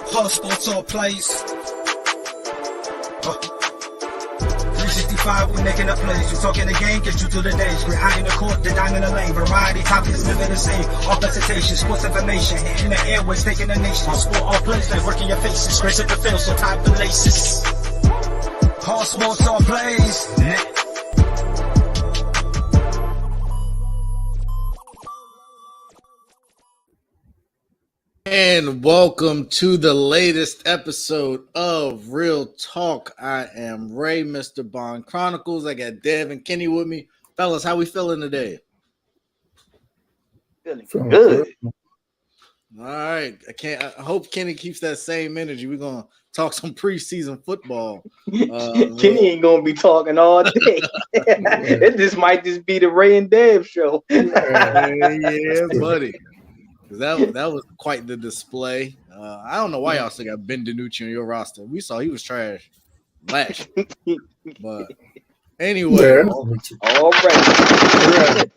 Hard sports all plays. 365, we making a plays. We talking the game, get you to the days. We're high in the court, the dime in the lane. Variety topics, living the same. All presentation, sports information. Hitting the airways, taking the nation. Sport all plays, like working your faces. Grace at the field, so tie the laces. Hard sports all plays. And welcome to the latest episode of Real Talk. I am Ray, Mr. Bond Chronicles. I got Dev and Kenny with me. Fellas, how we feeling today? Feeling good. All right. I hope Kenny keeps that same energy. We're going to talk some preseason football. Kenny ain't going to be talking all day. This might just be the Ray and Dev show. Yeah, buddy. That was quite the display. I don't know why y'all still got Ben DiNucci on your roster. We saw he was trash last year. But anyway.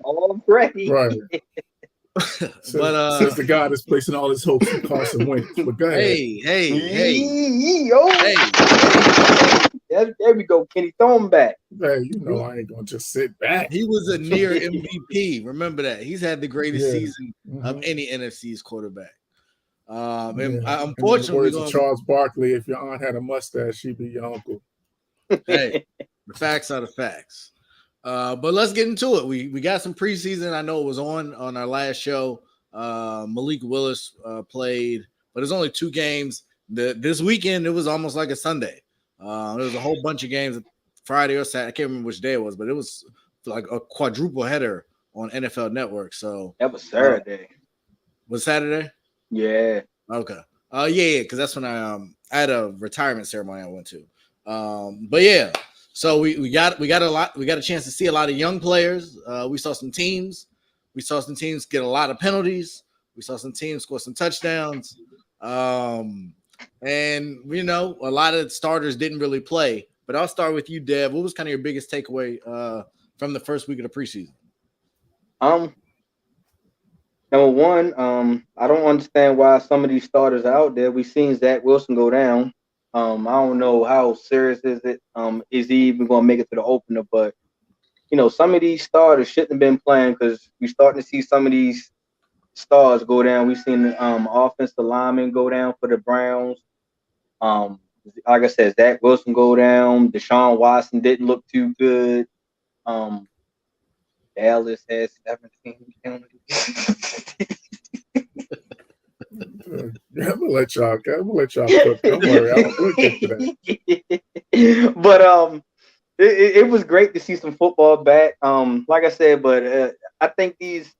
Already. Right. Since the guy that's placing all his hopes in Carson Wentz. But go ahead. Hey. There we go, Kenny. Throw him back. Hey, you know I ain't going to just sit back. He was a near MVP. Remember that. He's had the greatest season of any NFC's quarterback. Unfortunately, words of Charles Barkley, if your aunt had a mustache, she'd be your uncle. Hey, the facts are the facts. But let's get into it. We got some preseason. I know it was on our last show. Malik Willis played, but it's only 2 games. This weekend, it was almost like a Sunday. There was a whole bunch of games Friday or Saturday. I can't remember which day it was, but it was like a quadruple header on NFL Network. So that was Saturday. Was Saturday? Yeah. Okay. Yeah, because that's when I had a retirement ceremony I went to. But yeah, so we got a chance to see a lot of young players. We saw some teams. We saw some teams get a lot of penalties. We saw some teams score some touchdowns. And you know, a lot of starters didn't really play. But I'll start with you, Dev. What was kind of your biggest takeaway from the first week of the preseason? Number one, I don't understand why some of these starters are out there. We've seen Zach Wilson go down. I don't know how serious is it. Is he even going to make it to the opener? But you know, some of these starters shouldn't have been playing because we're starting to see some of these stars go down. We've seen the offensive linemen go down for the Browns. Like I said, Zach Wilson go down. Deshaun Watson didn't look too good. Dallas has 17 penalties. I'm gonna let y'all cook. Don't worry, we'll get to that. But it was great to see some football back. Like I said, but I think this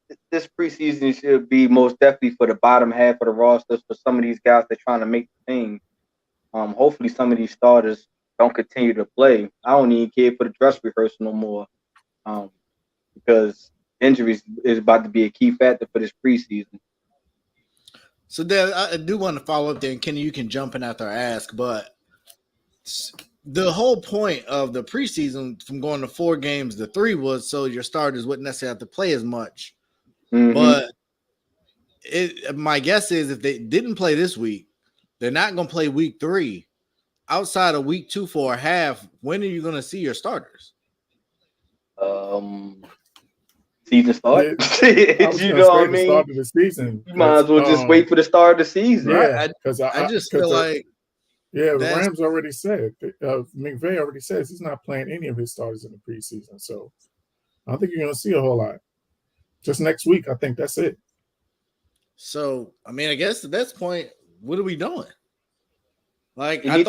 preseason should be most definitely for the bottom half of the roster for some of these guys that are trying to make the team. Hopefully some of these starters don't continue to play. I don't even care for the dress rehearsal no more. Because injuries is about to be a key factor for this preseason. So, Dad, I do want to follow up there, and Kenny, you can jump in after I ask, but the whole point of the preseason from going to 4 games to 3 was so your starters wouldn't necessarily have to play as much. Mm-hmm. But my guess is if they didn't play this week, they're not going to play week 3. Outside of week 2 for a half, when are you going to see your starters? Season start. You know what I mean? Start of the season. You might as well just wait for the start of the season. Yeah, because I just feel like the Rams already said McVay already says he's not playing any of his starters in the preseason. So I don't think you're going to see a whole lot. Just next week, I think that's it. So I mean, I guess at this point, what are we doing? Like you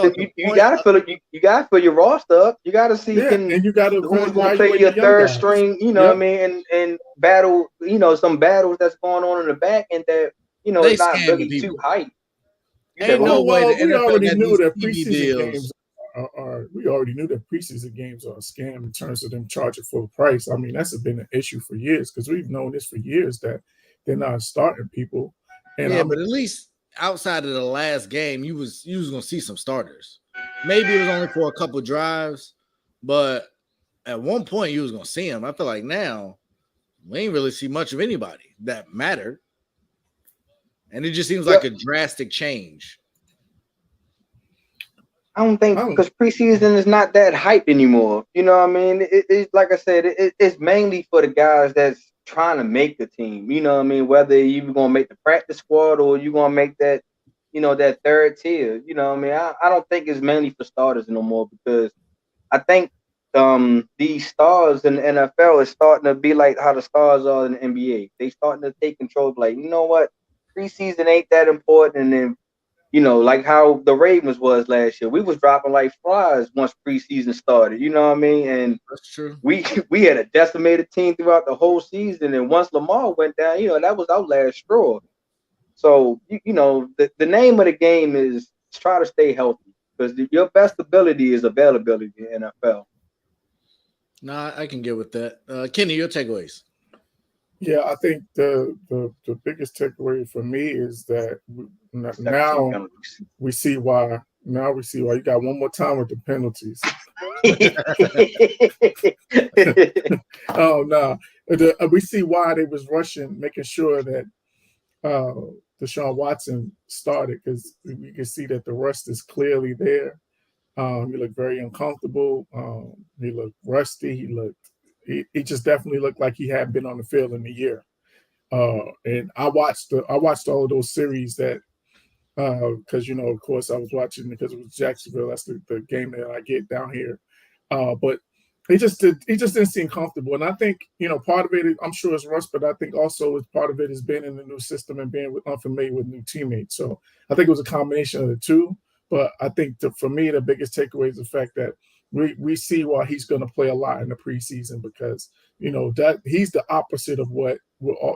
gotta fill your roster up. You gotta see and you gotta who's gonna play your third string, you know what I mean, and battle, you know, some battles that's going on in the back and that, you know, it's not really too hype. Ain't no way we already knew that preseason games we already knew that preseason games are a scam in terms of them charging full price. I mean, that's been an issue for years because we've known this for years that they're not starting people. And but at least outside of the last game, you was gonna see some starters. Maybe it was only for a couple drives, but at one point you was gonna see them. I feel like now we ain't really see much of anybody that mattered, and it just seems like a drastic change. I don't think because preseason is not that hype anymore. You know what I mean? It's like I said, it's mainly for the guys that's trying to make the team. You know what I mean? Whether you're gonna make the practice squad or you're gonna make that, that third tier. You know what I mean? I don't think it's mainly for starters no more because I think these stars in the NFL is starting to be like how the stars are in the NBA. They starting to take control of like, you know what? Preseason ain't that important, and then like how the Ravens was last year. We was dropping like flies once preseason started. You know what I mean? And that's true. We had a decimated team throughout the whole season, and once Lamar went down, that was our last straw. So the name of the game is try to stay healthy because your best ability is availability in the NFL. No, I can get with that. Kenny, your takeaways. Yeah, I think the biggest takeaway for me is that now we see why. Now we see why you got one more time with the penalties. Oh no, we see why they was rushing, making sure that Deshaun Watson started because you can see that the rust is clearly there. He looked very uncomfortable. He looked rusty. He just definitely looked like he hadn't been on the field in a year. And I watched all of those series that because of course I was watching because it was Jacksonville. That's the game that I get down here. But he just didn't seem comfortable. And I think part of it, I'm sure it's rust, but I think also part of it is being in the new system and being unfamiliar with new teammates. So I think it was a combination of the two. But I think for me, the biggest takeaway is the fact that we see why he's going to play a lot in the preseason because that he's the opposite of what what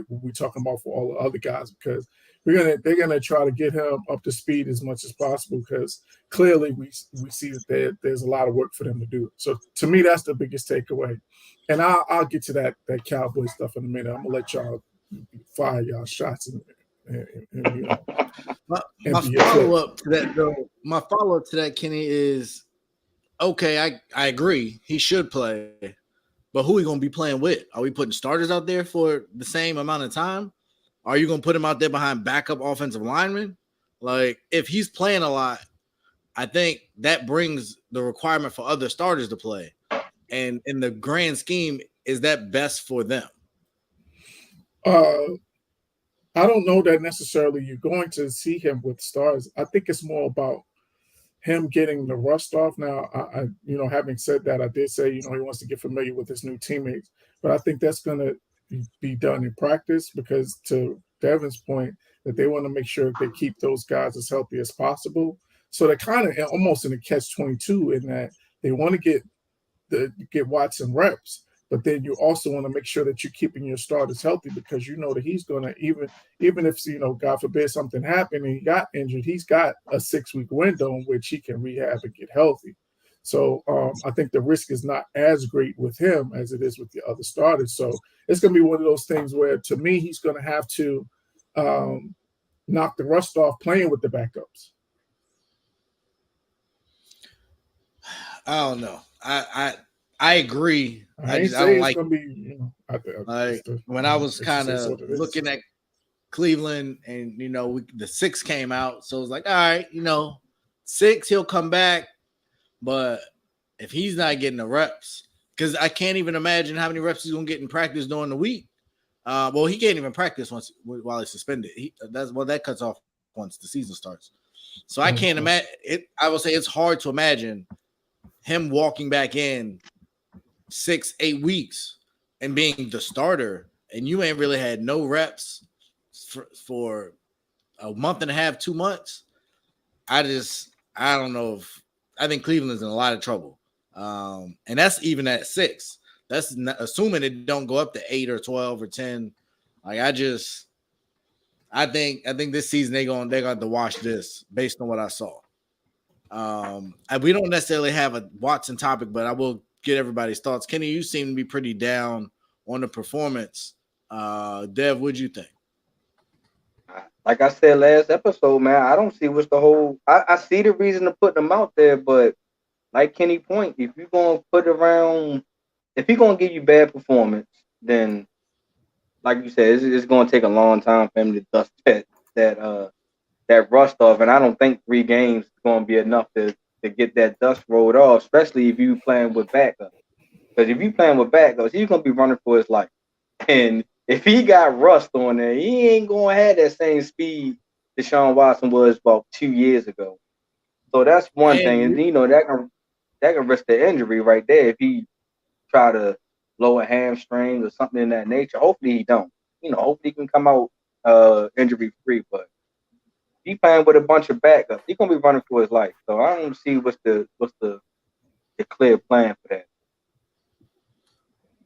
we're talking about for all the other guys because they're gonna try to get him up to speed as much as possible because clearly we see that there's a lot of work for them to do. So to me, that's the biggest takeaway. And I'll get to that Cowboy stuff in a minute. I'm gonna let y'all fire y'all shots my follow-up to that though. My follow-up to that, Kenny, is okay. I agree. He should play, but who are we gonna be playing with? Are we putting starters out there for the same amount of time? Are you gonna put him out there behind backup offensive linemen? Like if he's playing a lot, I think that brings the requirement for other starters to play. And in the grand scheme, is that best for them? I don't know that necessarily you're going to see him with stars. I think it's more about him getting the rust off. Now, I having said that, I did say, he wants to get familiar with his new teammates, but I think that's going to be done in practice because to Devin's point, that they want to make sure that they keep those guys as healthy as possible. So they're kind of almost in a catch-22 in that they want to get Watson reps, but then you also want to make sure that you're keeping your starters healthy because that he's going to even if God forbid something happened and he got injured, he's got a 6-week window in which he can rehab and get healthy. So I think the risk is not as great with him as it is with the other starters. So it's going to be one of those things where, to me, he's going to have to knock the rust off playing with the backups. I don't know. I agree. I don't like. Gonna be, when I was kind of looking at Cleveland, and the 6 came out, so it was like, all right, 6, he'll come back, but if he's not getting the reps, because I can't even imagine how many reps he's gonna get in practice during the week. Well, he can't even practice while he's suspended. That cuts off once the season starts. So I can't imagine it. I will say it's hard to imagine him walking back in 6-8 weeks and being the starter, and you ain't really had no reps for a month and a half, 2 months. I don't know I think Cleveland's in a lot of trouble. And that's even at 6. That's not, assuming it don't go up to 8 or 12 or 10. Like I think this season they're going to have to watch this based on what I saw. We don't necessarily have a Watson topic, but I will get everybody's thoughts. Kenny, you seem to be pretty down on the performance. Dev, what'd you think? Like I said last episode, man, I don't see what's the whole. I see the reason to put them out there, but like Kenny point, if you're gonna put around, if he's gonna give you bad performance, then like you said, it's gonna take a long time for him to dust that rust off, and I don't think 3 games is gonna be enough to to get that dust rolled off, especially if you playing with backups. Because if you playing with backups, he's gonna be running for his life. And if he got rust on there, he ain't gonna have that same speed Deshaun Watson was about 2 years ago. So that's one thing, and that can risk the injury right there if he try to lower hamstrings or something in that nature. Hopefully he don't. Hopefully he can come out injury free. But he playing with a bunch of backups, he's gonna be running for his life. So I don't see what's the clear plan for that.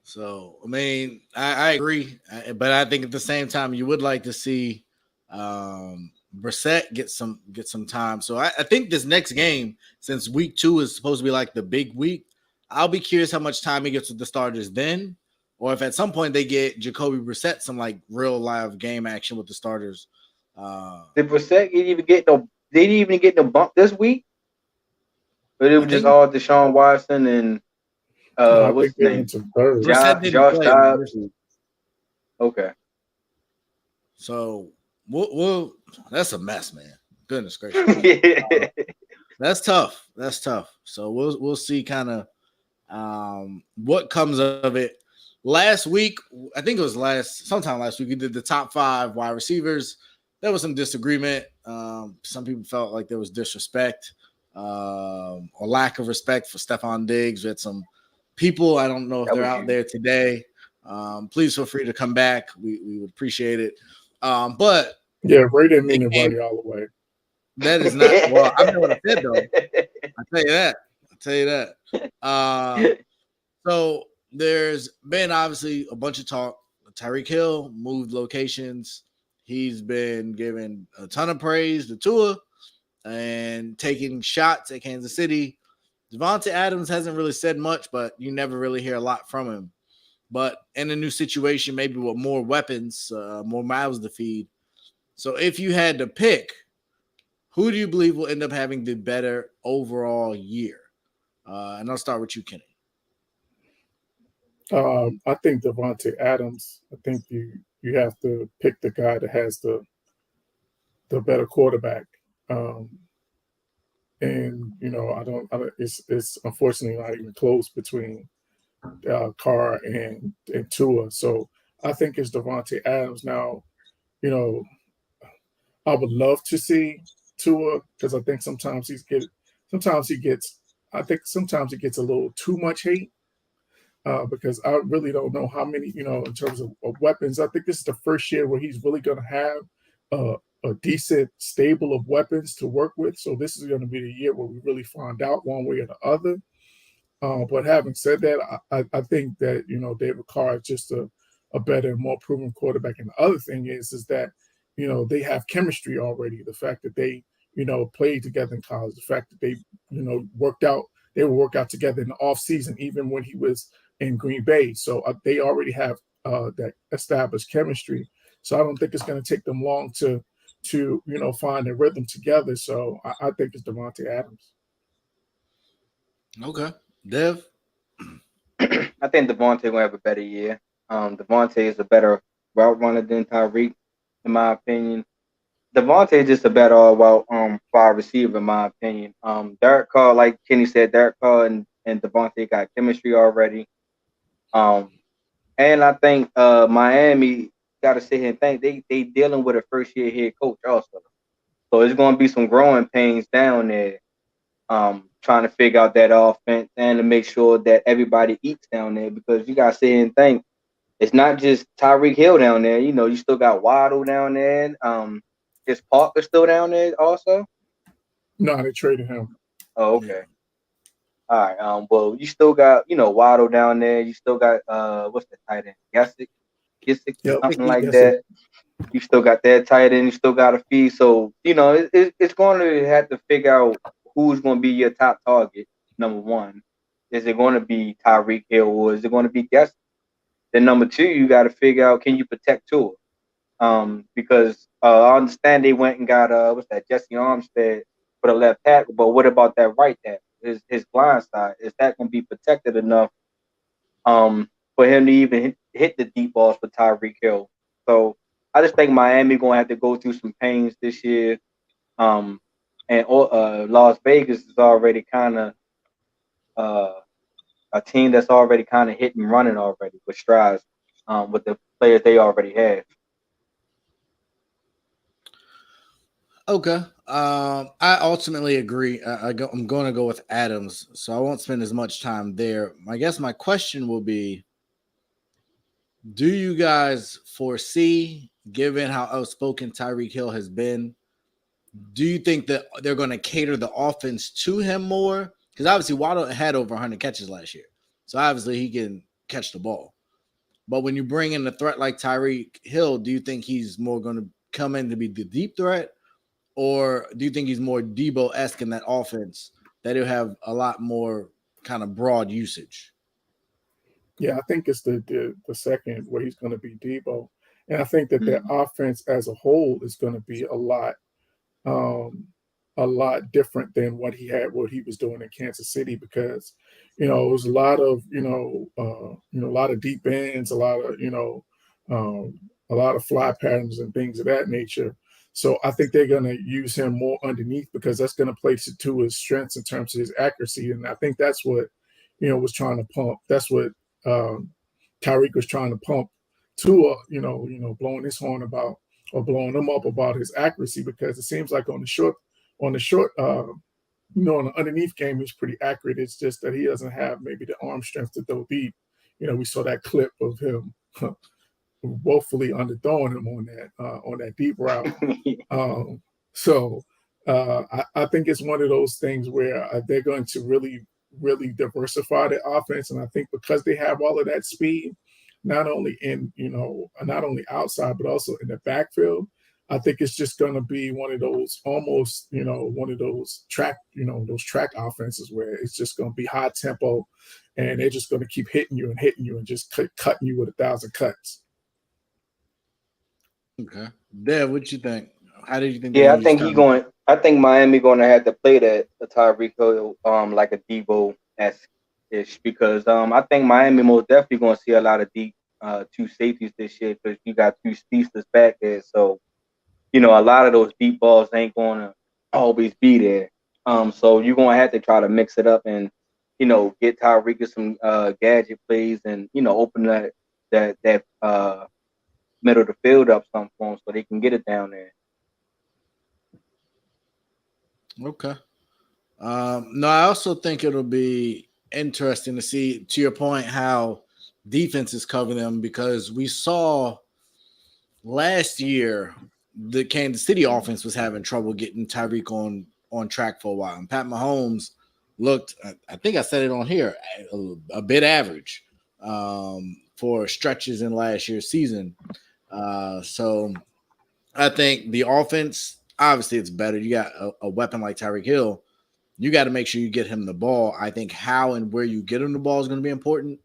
So I mean, I agree, but I think at the same time you would like to see Brissett get some time. So I think this next game, since week 2 is supposed to be like the big week, I'll be curious how much time he gets with the starters then, or if at some point they get Jacoby Brissett some like real live game action with the starters. Did Brissett even get no bump this week? But it was just all Deshaun Watson and what's his name? Josh Dobbs. Okay. So we'll that's a mess, man. Goodness gracious. That's tough. So we'll see kind of what comes of it. Last week, I think it was sometime last week, we did the top 5 wide receivers. There was some disagreement. Some people felt like there was disrespect or lack of respect for Stephon Diggs. We had some people, I don't know if they're out there today. Please feel free to come back. We would appreciate it. But yeah, Ray didn't mean to run you all the way. That is not well. I know what I said though. I'll tell you that. So there's been obviously a bunch of talk. Tyreek Hill moved locations. He's been given a ton of praise to Tua and taking shots at Kansas City. Davante Adams hasn't really said much, but you never really hear a lot from him. But in a new situation, maybe with more weapons, more mouths to feed. So if you had to pick, who do you believe will end up having the better overall year? And I'll start with you, Kenny. I think Davante Adams. I think you have to pick the guy that has the better quarterback. And I don't. It's unfortunately not even close between Carr and Tua. So I think it's Davante Adams. Now, I would love to see Tua because I think sometimes he gets a little too much hate because I really don't know how many, in terms of weapons. I think this is the first year where he's really going to have a decent stable of weapons to work with. So this is going to be the year where we really find out one way or the other. But having said that, I think that, David Carr is just a better and more proven quarterback. And the other thing is that, they have chemistry already. The fact that they, played together in college, the fact that they, they will work out together in the offseason, even when he was in Green Bay. So they already have that established chemistry. So I don't think it's going to take them long to find a rhythm together. So I think it's Davante Adams. Okay. Dev? I think Davante will have a better year. Davante is a better route runner than Tyreek, in my opinion. Davante is just a better all-route wide receiver, in my opinion. Derek Carr, like Kenny said, Derek Carr and Davante got chemistry already. And I think Miami got to sit here and think they dealing with a first-year head coach also. So it's going to be some growing pains down there. Trying to figure out that offense and to make sure that everybody eats down there because you got to sit here and think it's not just Tyreek Hill down there. You still got Waddle down there. Is Parker still down there also? No, they traded him. Oh, okay. All right. Well, you still got, Waddle down there. You still got what's the tight end? Gesick, something like that. You still got that tight end. You still got a fee. So, it's going to have to figure out who's going to be your top target, number one. Is it going to be Tyreek Hill or is it going to be Gesick? Then number two, you got to figure out, can you protect Tua? Because I understand they went and got Jesse Armstead for the left tackle, but what about that right tackle? His blind side, is that going to be protected enough for him to even hit the deep balls for Tyreek Hill? So I just think Miami going to have to go through some pains this year. and Las Vegas is already kind of a team that's already kind of hit and running already with strides with the players they already have. Okay. I ultimately agree. I'm going to go with Adams, so I won't spend as much time there. I guess my question will be, do you guys foresee, given how outspoken Tyreek Hill has been, do you think that they're going to cater the offense to him more? Because obviously Waddle had over 100 catches last year, so obviously he can catch the ball. But when you bring in a threat like Tyreek Hill, do you think he's more going to come in to be the deep threat? Or do you think he's more Debo-esque in that offense, that he'll have a lot more kind of broad usage? Yeah, I think it's the second where he's going to be Debo. And I think that their offense as a whole is going to be a lot different than what he was doing in Kansas City, because, it was a lot of, a lot of deep ends, a lot of fly patterns and things of that nature. So I think they're going to use him more underneath, because that's going to play to his strengths in terms of his accuracy. And I think that's what, was trying to pump. That's what Tyreek was trying to pump Tua, blowing his horn about, or blowing him up about his accuracy, because it seems like on the short, on the underneath game, he's pretty accurate. It's just that he doesn't have maybe the arm strength to throw deep. We saw that clip of him woefully underthrowing him on that deep route. I think it's one of those things where they're going to really, really diversify the offense, and I think because they have all of that speed, not only outside but also in the backfield, I think it's just going to be one of those almost, one of those track offenses where it's just going to be high tempo, and they're just going to keep hitting you and just cutting you with 1,000 cuts. Okay, Dev, what you think? How did you think? Yeah, I think Miami going to have to play that Tyreek Hill like a Debo-esque-ish, because I think Miami most definitely going to see a lot of deep two safeties this year, because you got two speedsters back there. So, a lot of those deep balls ain't going to always be there. So you're going to have to try to mix it up and, get Tyreek some gadget plays and, open that middle of the field up some for them so they can get it down there. Okay. No, I also think it'll be interesting to see, to your point, how defenses cover them, because we saw last year the Kansas City offense was having trouble getting Tyreek on track for a while. And Pat Mahomes looked, I think I said it on here, a bit average for stretches in last year's season. So I think the offense, obviously it's better. You got a weapon like Tyreek Hill. You got to make sure you get him the ball. I think how and where you get him the ball is going to be important.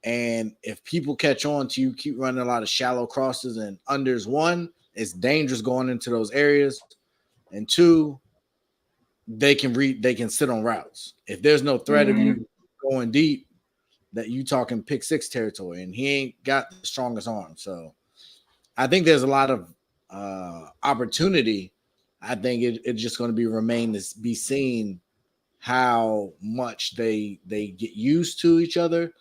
And if people catch on to you, keep running a lot of shallow crosses and unders, one, it's dangerous going into those areas. And two, they can sit on routes. If there's no threat of you going deep, that you talking pick six territory, and he ain't got the strongest arm. So I think there's a lot of opportunity. I think it's just going to remain to be seen how much they get used to each other.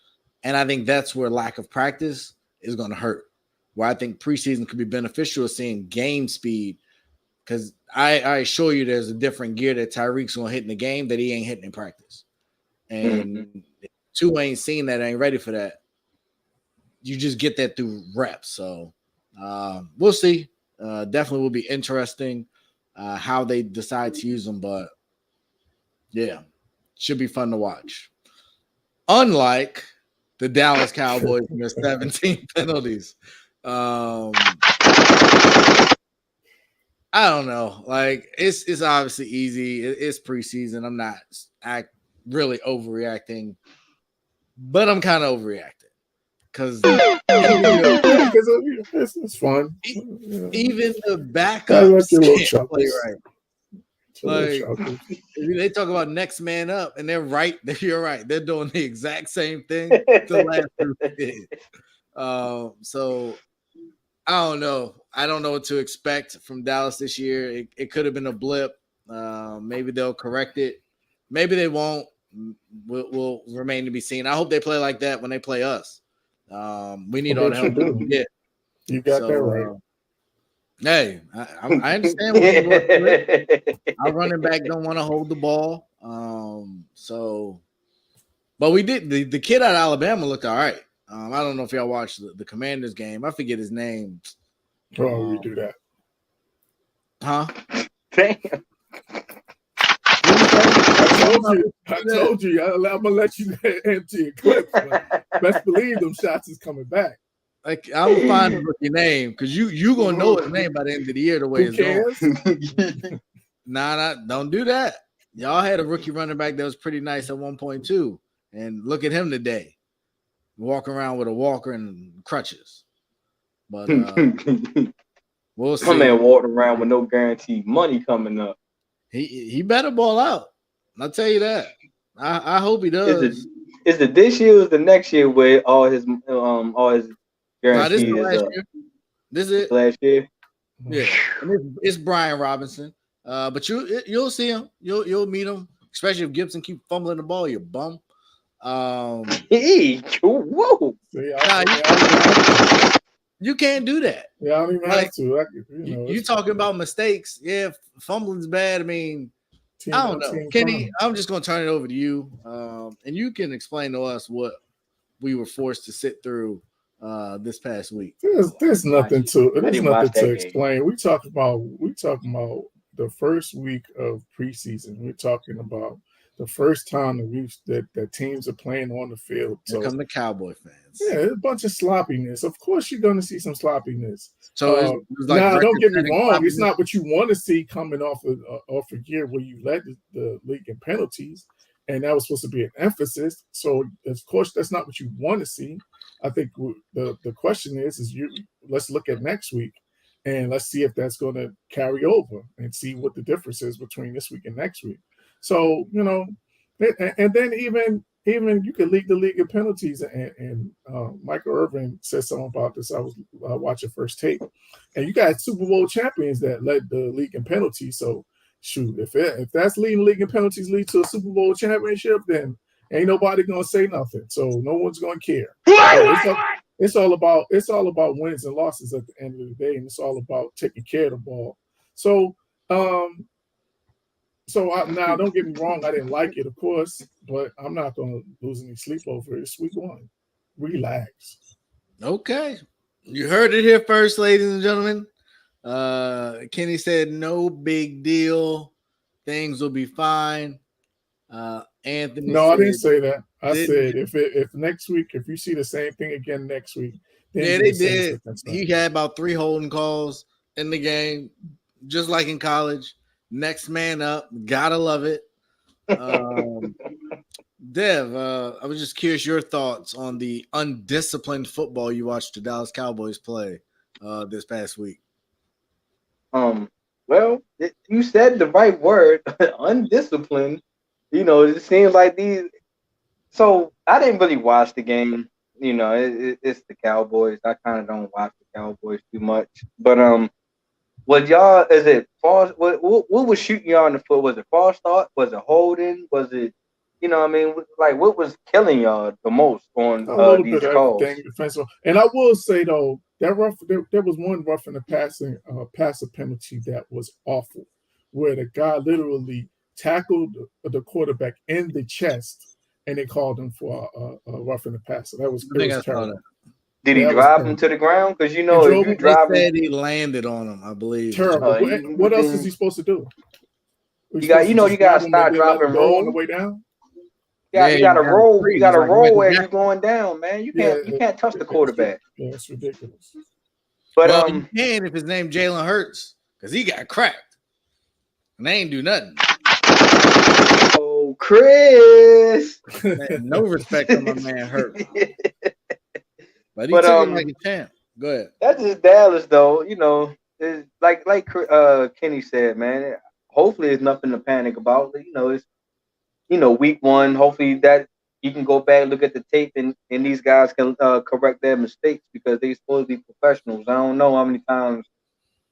And I think that's where lack of practice is going to hurt. Where I think preseason could be beneficial is seeing game speed, because I assure you there's a different gear that Tyreek's going to hit in the game that he ain't hitting in practice. And if two ain't seen that, ain't ready for that, you just get that through reps. So we'll see. Definitely will be interesting how they decide to use them. But, yeah, should be fun to watch. Unlike the Dallas Cowboys and their 17 penalties. I don't know. Like, it's obviously easy. It's preseason. I'm not really overreacting, but I'm kind of overreacting because it's fun. Even the backups can't play right. Like, they talk about next man up, and they're right. You're right. They're doing the exact same thing the last group did. So I don't know. I don't know what to expect from Dallas this year. It could have been a blip. Maybe they'll correct it. Maybe they won't. Will remain to be seen. I hope they play like that when they play us. We need all the help we can get. You got that right. Hey, I understand what you're going through. Our running back don't want to hold the ball. But we did. The kid out of Alabama looked all right. I don't know if y'all watched the Commanders game. I forget his name. Oh, we do that. Huh? Damn. I told you. I'm gonna let you empty your clips. Best believe them shots is coming back. Like I'm gonna find the rookie name because you gonna know his name by the end of the year the way it's going. Nah, don't do that. Y'all had a rookie running back that was pretty nice at 1.2, and look at him today, walking around with a walker and crutches. But we'll see. My man walking around with no guaranteed money coming up. He better ball out. I'll tell you that. I hope he does. Is it this year or the next year where all his guarantees? This is last year. This is it. Last year. Yeah, it's Brian Robinson. But you'll see him. You'll meet him, especially if Gibson keep fumbling the ball. You bum. Hey, whoa! You can't do that. Yeah, I don't even have to. You talking about mistakes? Yeah, fumbling's bad. I mean, I don't know, Kenny. I'm just gonna turn it over to you, and you can explain to us what we were forced to sit through this past week. There's nothing to explain. We talk about the first week of preseason. We're talking about the first time that teams are playing on the field. Here come the Cowboy fans. Yeah, a bunch of sloppiness. Of course, you're going to see some sloppiness. So don't get me wrong. It's not what you want to see coming off a year where you led the league in penalties, and that was supposed to be an emphasis. So, of course, that's not what you want to see. I think the question is let's look at next week. And let's see if that's going to carry over and see what the difference is between this week and next week. So, and then even you could lead the league in penalties. And Michael Irvin said something about this. I was watching First Take. And you got Super Bowl champions that led the league in penalties. So, shoot, if that's leading the league in penalties lead to a Super Bowl championship, then ain't nobody going to say nothing. So, no one's going to care. It's all about wins and losses at the end of the day, and it's all about taking care of the ball. So, now don't get me wrong, I didn't like it, of course, but I'm not going to lose any sleep over it. It's week one. Relax. Okay, you heard it here first, ladies and gentlemen. Kenny said no big deal, things will be fine. Anthony. No, I didn't say that. I said if next week, if you see the same thing again next week, then they did. He had about 3 holding calls in the game, just like in college. Next man up, gotta love it. Dev, I was just curious your thoughts on the undisciplined football you watched the Dallas Cowboys play this past week. Well, you said the right word, undisciplined. It seems like these. So I didn't really watch the game. It's the Cowboys. I kind of don't watch the Cowboys too much. But was y'all? Is it false? What was shooting y'all in the foot? Was it false start? Was it holding? Was it? What was killing y'all the most on these calls? And I will say though, that there was one rough in the passer penalty that was awful, where the guy literally tackled the quarterback in the chest, and they called him for a roughing the passer. That was terrible. Did he drive him to the ground? Because if you drive, they said he landed on him, I believe. Terrible. What else is he supposed to do? You got to start dropping roll on the way down. You got to roll. You got to roll as you're going down, man. You can't touch the quarterback. Yeah, it's ridiculous. But you can if his name's Jalen Hurts, because he got cracked and they ain't do nothing. Oh, Chris! Man, no respect for my man Hurts. But he took him like a champ. Go ahead. That's just Dallas, though. It's like Kenny said, man. Hopefully, there's nothing to panic about. It's week one. Hopefully that you can go back, look at the tape, and these guys can correct their mistakes because they're supposed to be professionals. I don't know how many times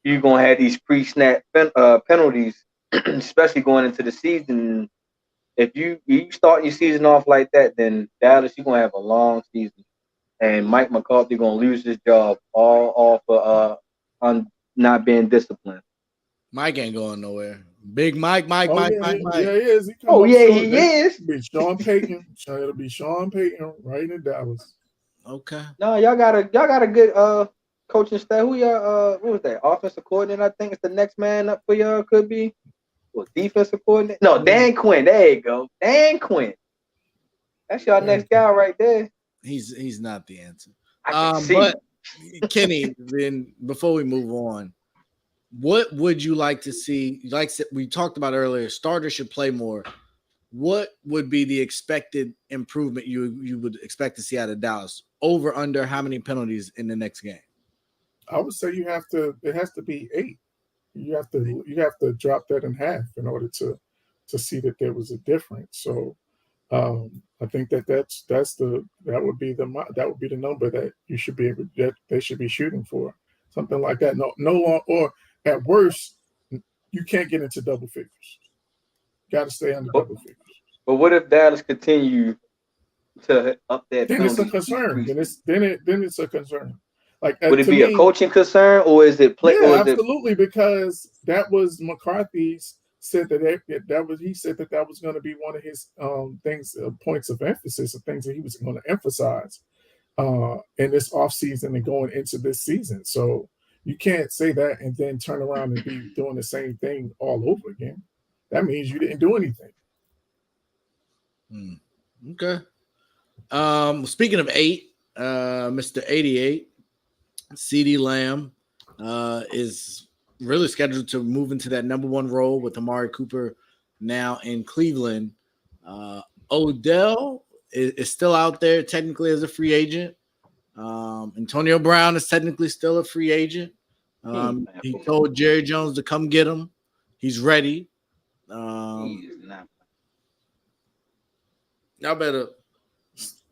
you're gonna have these pre-snap penalties especially going into the season. If you start your season off like that, then Dallas, you're gonna have a long season, and Mike McCarthy gonna lose his job all off of on not being disciplined. Mike ain't going nowhere. Big Mike. Yeah, he is. He is. Be Sean Payton. It'll be Sean Payton right in Dallas. Okay. No, y'all got a good coaching staff. Who y'all what was that? Offensive coordinator, I think it's the next man up for y'all. Could be. Well, defensive coordinator. No, Dan Quinn. There you go. Dan Quinn. That's your next guy right there. He's not the answer. I can see. But Kenny, then before we move on, what would you like to see? Like we talked about earlier, starters should play more. What would be the expected improvement you would expect to see out of Dallas? Over, under, how many penalties in the next game? I would say it has to be 8. You have to drop that in half in order to see that there was a difference. So I think that would be the number that you should be able that they should be shooting for, something like that. No, or at worst, you can't get into double figures. Got to stay under double figures. But what if Dallas continue to up that? Then it's a concern. Then it's a concern. Like, would it be a coaching concern, or is it play? Yeah, absolutely, because that was McCarthy's said he said that was going to be one of his points of emphasis, of things that he was going to emphasize in this offseason and going into this season. So you can't say that and then turn around and be doing the same thing all over again. That means you didn't do anything. Okay. Speaking of 8, Mr. 88. CeeDee Lamb is really scheduled to move into that number 1 role with Amari Cooper now in Cleveland. Odell is still out there technically as a free agent. Antonio Brown is technically still a free agent. He told Jerry Jones to come get him. He's ready. Y'all better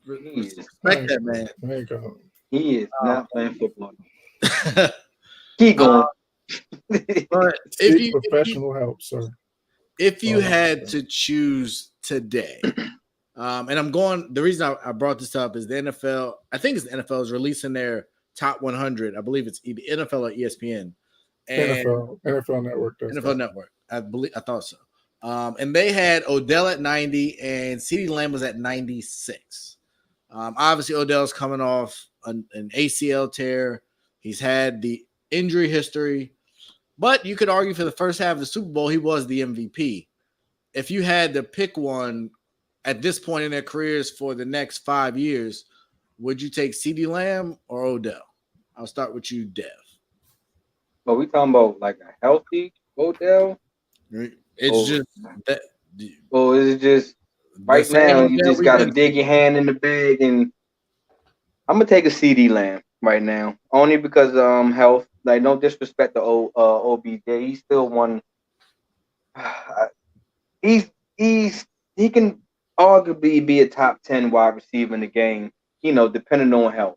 respect that man. There you go. He is not playing football. Keep going. But professional help, sir. If you had to choose today, and I'm going, the reason I brought this up is the NFL. I think it's the NFL is releasing their top 100. I believe it's either NFL or ESPN. And NFL Network. NFL Network. I thought so. And they had Odell at 90 and CeeDee Lamb was at 96. Obviously, Odell's coming off an ACL tear. He's had the injury history, but you could argue for the first half of the Super Bowl, he was the MVP. If you had to pick one at this point in their careers for the next 5 years, would you take CeeDee Lamb or Odell? I'll start with you, Dev. But we talking about like a healthy Odell? It's just that. Well, is it just right now you just got to dig your hand in the bag, and I'm gonna take a CeeDee Lamb right now, only because health. Like, no disrespect to OBJ, he's still one. He can arguably be a top 10 wide receiver in the game, depending on health.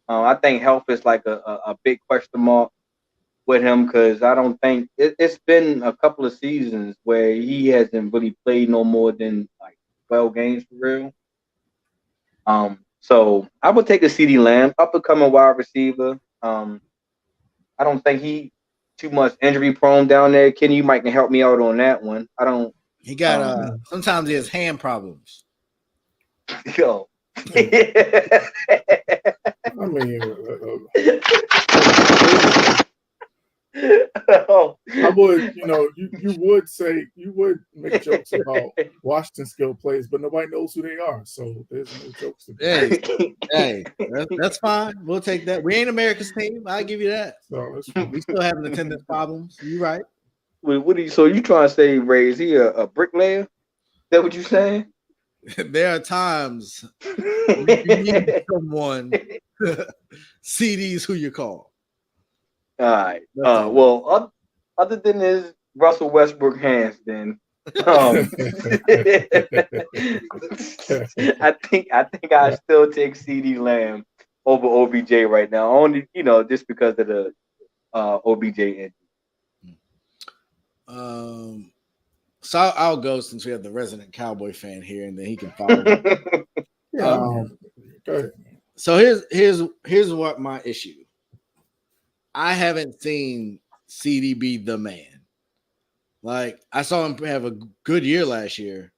I think health is like a big question mark with him, because I don't think it's been a couple of seasons where he hasn't really played no more than like 12 games for real. So I would take a CeeDee Lamb, up and coming wide receiver. I don't think he too much injury prone down there. Kenny, you might can help me out on that one. I don't. He got sometimes he has hand problems. Yo. I mean, I would, you would make jokes about Washington skill players, but nobody knows who they are, so there's no jokes to be. Hey, that's fine. We'll take that. We ain't America's team. I'll give you that. So we still having attendance problems. You right. Wait, so you trying to say, Ray, is he a bricklayer? Is that what you saying? There are times you need someone. CD's who you call. All right. Well, other than his Russell Westbrook hands, then I think I still take CeeDee Lamb over OBJ right now. Only just because of the OBJ injury. So I'll go since we have the resident Cowboy fan here, and then he can follow. Go ahead. So here's what my issue. I haven't seen CD be the man. Like, I saw him have a good year last year,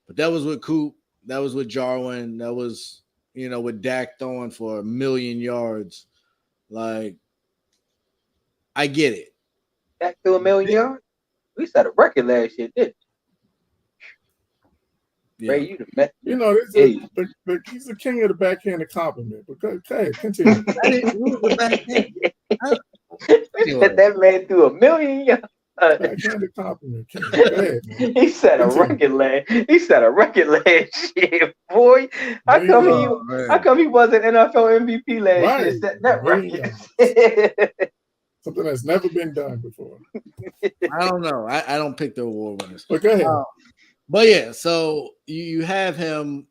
but that was with Coop, that was with Jarwin, that was, with Dak throwing for 1 million yards. Like, I get it. Dak threw 1 million yards? We set a record last year, didn't Yeah. Ray, you the man. He's the king of the backhanded compliment. But go ahead, continue. That man threw 1 million yards. Backhanded compliment. Go ahead, man. He set a record last year, boy. How come he wasn't NFL MVP last year? Set that record. Something that's never been done before. I don't know. I don't pick the award winners. But go ahead. But yeah, so you have him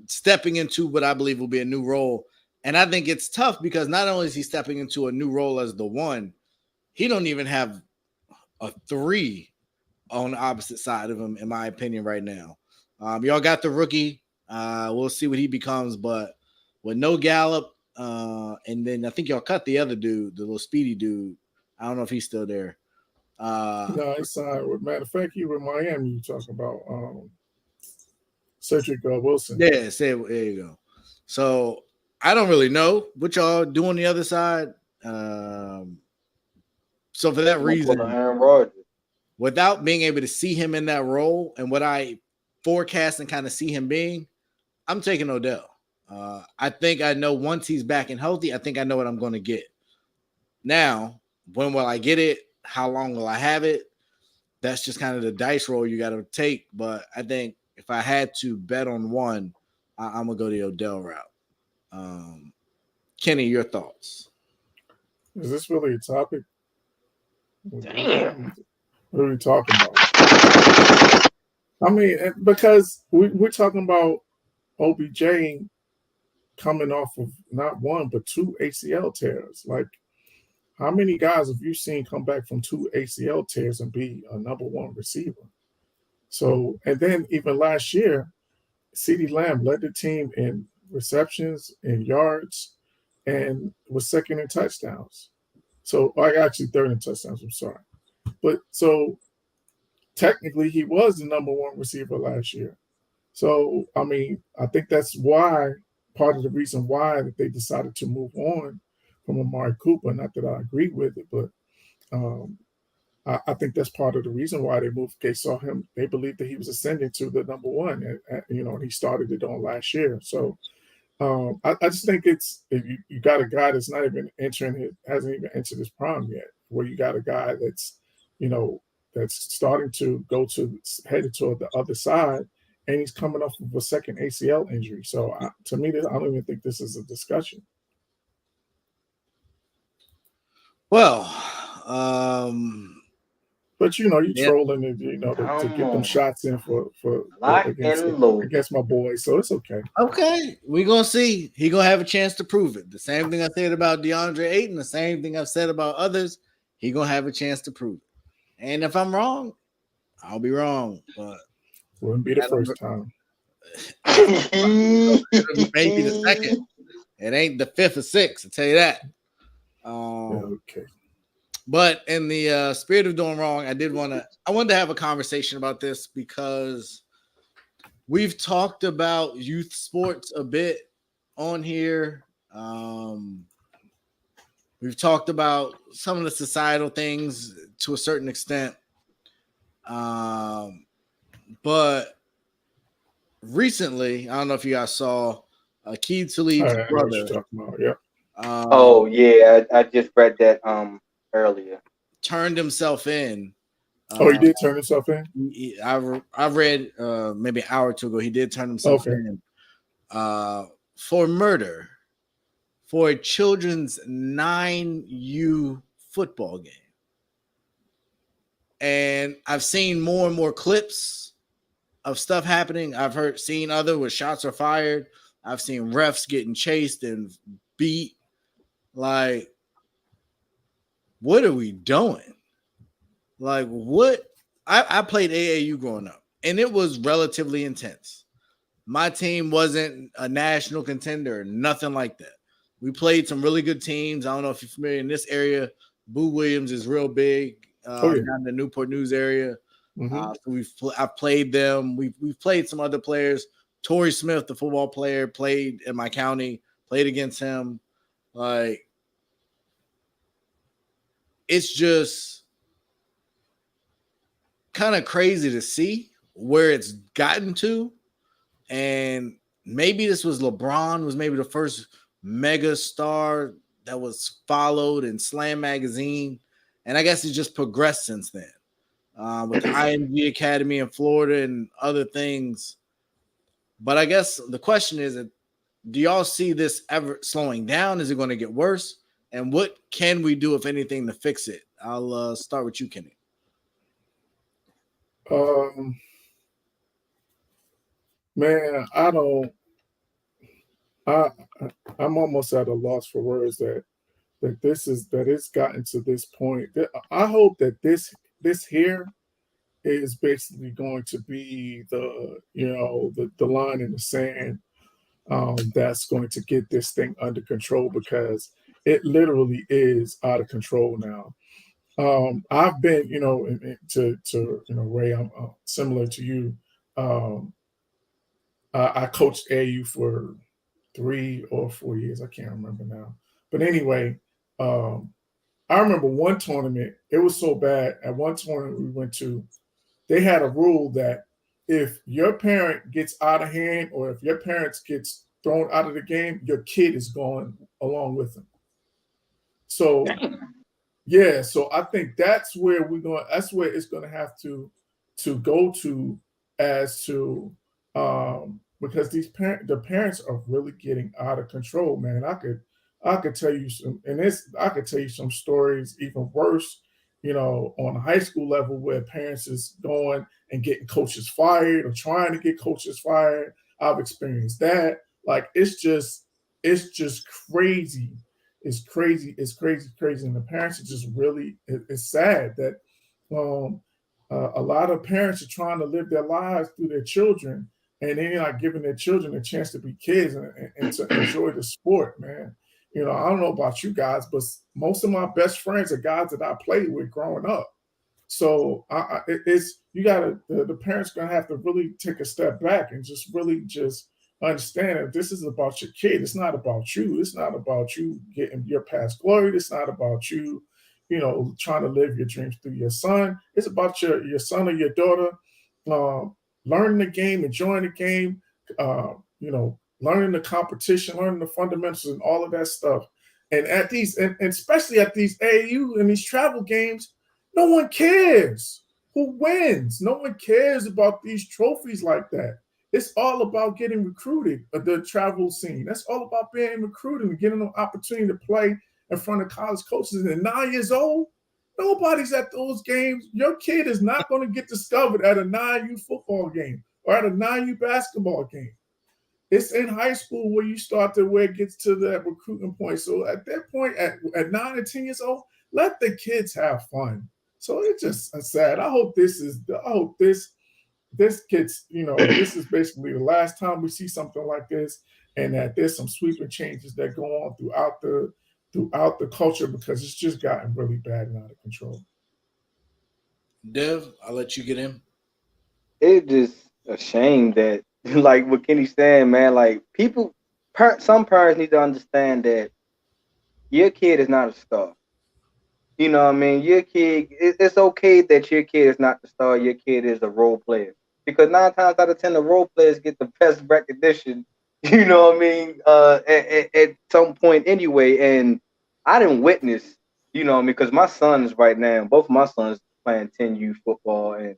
stepping into what I believe will be a new role. And I think it's tough because not only is he stepping into a new role as the one, he don't even have a 3 on the opposite side of him, in my opinion, right now. Y'all got the rookie. We'll see what he becomes, but with no Gallup, and then I think y'all cut the other dude, the little speedy dude. I don't know if he's still there. No, it's matter of fact, you were in Miami. You talking about Cedric Wilson? Yeah, there you go. So I don't really know what y'all do on the other side. So for that reason, without being able to see him in that role and what I forecast and kind of see him being, I'm taking Odell. I think I know once he's back and healthy, I think I know what I'm going to get. Now, when will I get it? How long will I have it? That's just kind of the dice roll you got to take. But I think if I had to bet on one, I'm going to go the Odell route. Kenny, your thoughts? Is this really a topic? Damn. What are we talking about? I mean, because we're talking about OBJ coming off of not one, but 2 ACL tears. Like, how many guys have you seen come back from 2 ACL tears and be a number 1 receiver? So, and then even last year, CeeDee Lamb led the team in receptions, in yards, and was second in touchdowns. So, actually third in touchdowns, I'm sorry. But so technically he was the number 1 receiver last year. So, I mean, I think that's why, part of the reason why that they decided to move on from Amari Cooper. Not that I agree with it, but I think that's part of the reason why they moved. They saw him, they believed that he was ascending to the number 1, and he started it on last year. So I just think it's, you got a guy that's not even hasn't even entered his prime yet, where you got a guy that's, that's starting to headed toward the other side, and he's coming off of a second ACL injury. So to me, I don't even think this is a discussion. Well, but you're trolling it, to get them shots in for against my boys, so it's okay. Okay, we're gonna see. He gonna have a chance to prove it. The same thing I said about DeAndre Ayton, the same thing I've said about others. He gonna have a chance to prove it. And if I'm wrong, I'll be wrong. But wouldn't be the first time. Maybe the second. It ain't the 5th or 6th. I'll tell you that. Okay. But in the spirit of doing wrong, I wanted to have a conversation about this because we've talked about youth sports a bit on here. We've talked about some of the societal things to a certain extent. But recently, I don't know if you guys saw Aqib Talib's brother. Yeah. I just read that earlier. Turned himself in. He did turn himself in? I read maybe an hour or two ago. He did turn himself in for murder for a children's 9U football game. And I've seen more and more clips of stuff happening. I've seen other where shots are fired. I've seen refs getting chased and beat. Like, what are we doing? Like what? I played AAU growing up, and it was relatively intense. My team wasn't a national contender, nothing like that. We played some really good teams. I don't know if you're familiar in this area. Boo Williams is real big down in the Newport News area. So I've played them. We've played some other players. Torrey Smith, the football player, played in my county. Played against him. Like it's just kind of crazy to see where it's gotten to. And maybe this was LeBron was maybe the first mega star that was followed in Slam magazine. And I guess it's just progressed since then with the IMG Academy in Florida and other things. But I guess the question is, do y'all see this ever slowing down? Is it going to get worse? And what can we do, if anything, to fix it? I'll start with you, Kenny. Man, I'm almost at a loss for words that it's gotten to this point. I hope that this here is basically going to be the line in the sand that's going to get this thing under control, because it literally is out of control now. I've been, to Ray, I'm similar to you. I coached AU for 3 or 4 years. I can't remember now. But anyway, I remember one tournament. It was so bad. At one tournament we went to, they had a rule that if your parent gets out of hand or if your parents gets thrown out of the game, your kid is going along with them. So, yeah. So I think that's where that's where it's going to have to go to, as to because the parents are really getting out of control, man. I could tell you some stories even worse, on a high school level, where parents is going and getting coaches fired or trying to get coaches fired. I've experienced that. Like it's just crazy. It's crazy. And the parents are just really, it's sad that a lot of parents are trying to live their lives through their children, and they're not giving their children a chance to be kids and to enjoy the sport, man. I don't know about you guys, but most of my best friends are guys that I played with growing up. So the parents gonna have to really take a step back and just really just understand that this is about your kid. It's not about you. It's not about you getting your past glory. It's not about you, trying to live your dreams through your son. It's about your son or your daughter learning the game, enjoying the game, learning the competition, learning the fundamentals and all of that stuff. And at these, and especially at these AAU and these travel games, no one cares who wins. No one cares about these trophies like that. It's all about getting recruited, the travel scene. That's all about being recruited and getting an opportunity to play in front of college coaches. And at 9 years old, nobody's at those games. Your kid is not going to get discovered at a 9U football game or at a 9U basketball game. It's in high school where it gets to that recruiting point. So at that point, at 9 and 10 years old, let the kids have fun. So it's just sad. I hope this gets, this is basically the last time we see something like this, and that there's some sweeping changes that go on throughout the culture, because it's just gotten really bad and out of control. Dev, I'll let you get in. It's just a shame that, like what Kenny's saying, man, like some parents need to understand that your kid is not a star. You know what I mean? Your kid, it's okay that your kid is not the star. Your kid is a role player. Because 9 times out of 10, the role players get the best recognition, you know what I mean, at some point anyway. And I didn't witness, because my sons right now, both of my sons playing 10U football and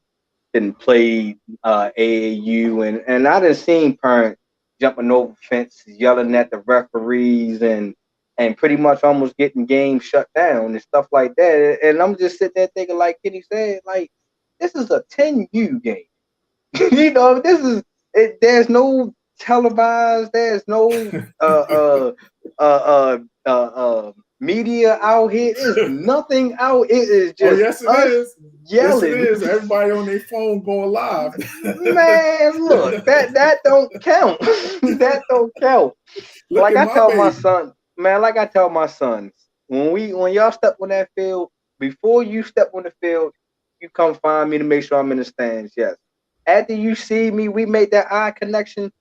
didn't play AAU. And I didn't see parents jumping over fences, yelling at the referees and pretty much almost getting games shut down and stuff like that. And I'm just sitting there thinking, like Kenny said, like, this is a 10U game. There's no televised, there's no media out here. There's nothing out. It is just yes, it is. Yelling. Yes, it is. Everybody on their phone going live. Man, look, that don't count. That don't count. Like I tell my son, man, like I tell my sons, when y'all step on that field, before you step on the field, you come find me to make sure I'm in the stands. Yes. After you see me, we make that eye connection.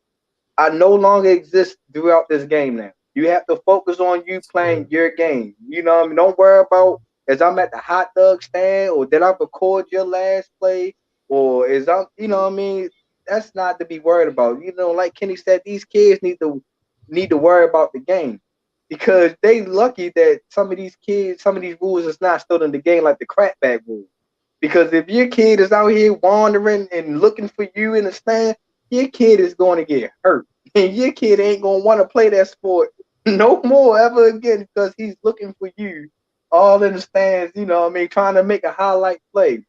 I no longer exist throughout this game now. You have to focus on you playing your game. You know what I mean? Don't worry about is I'm at the hot dog stand or did I record your last play or is I'm, you know what I mean? That's not to be worried about. You know, like Kenny said, these kids need to worry about the game because they lucky that some of these kids, some of these rules is not still in the game, like the crackback rule. Because if your kid is out here wandering and looking for you in the stand, your kid is going to get hurt. And your kid ain't going to want to play that sport no more ever again because he's looking for you all in the stands, you know what I mean, trying to make a highlight play.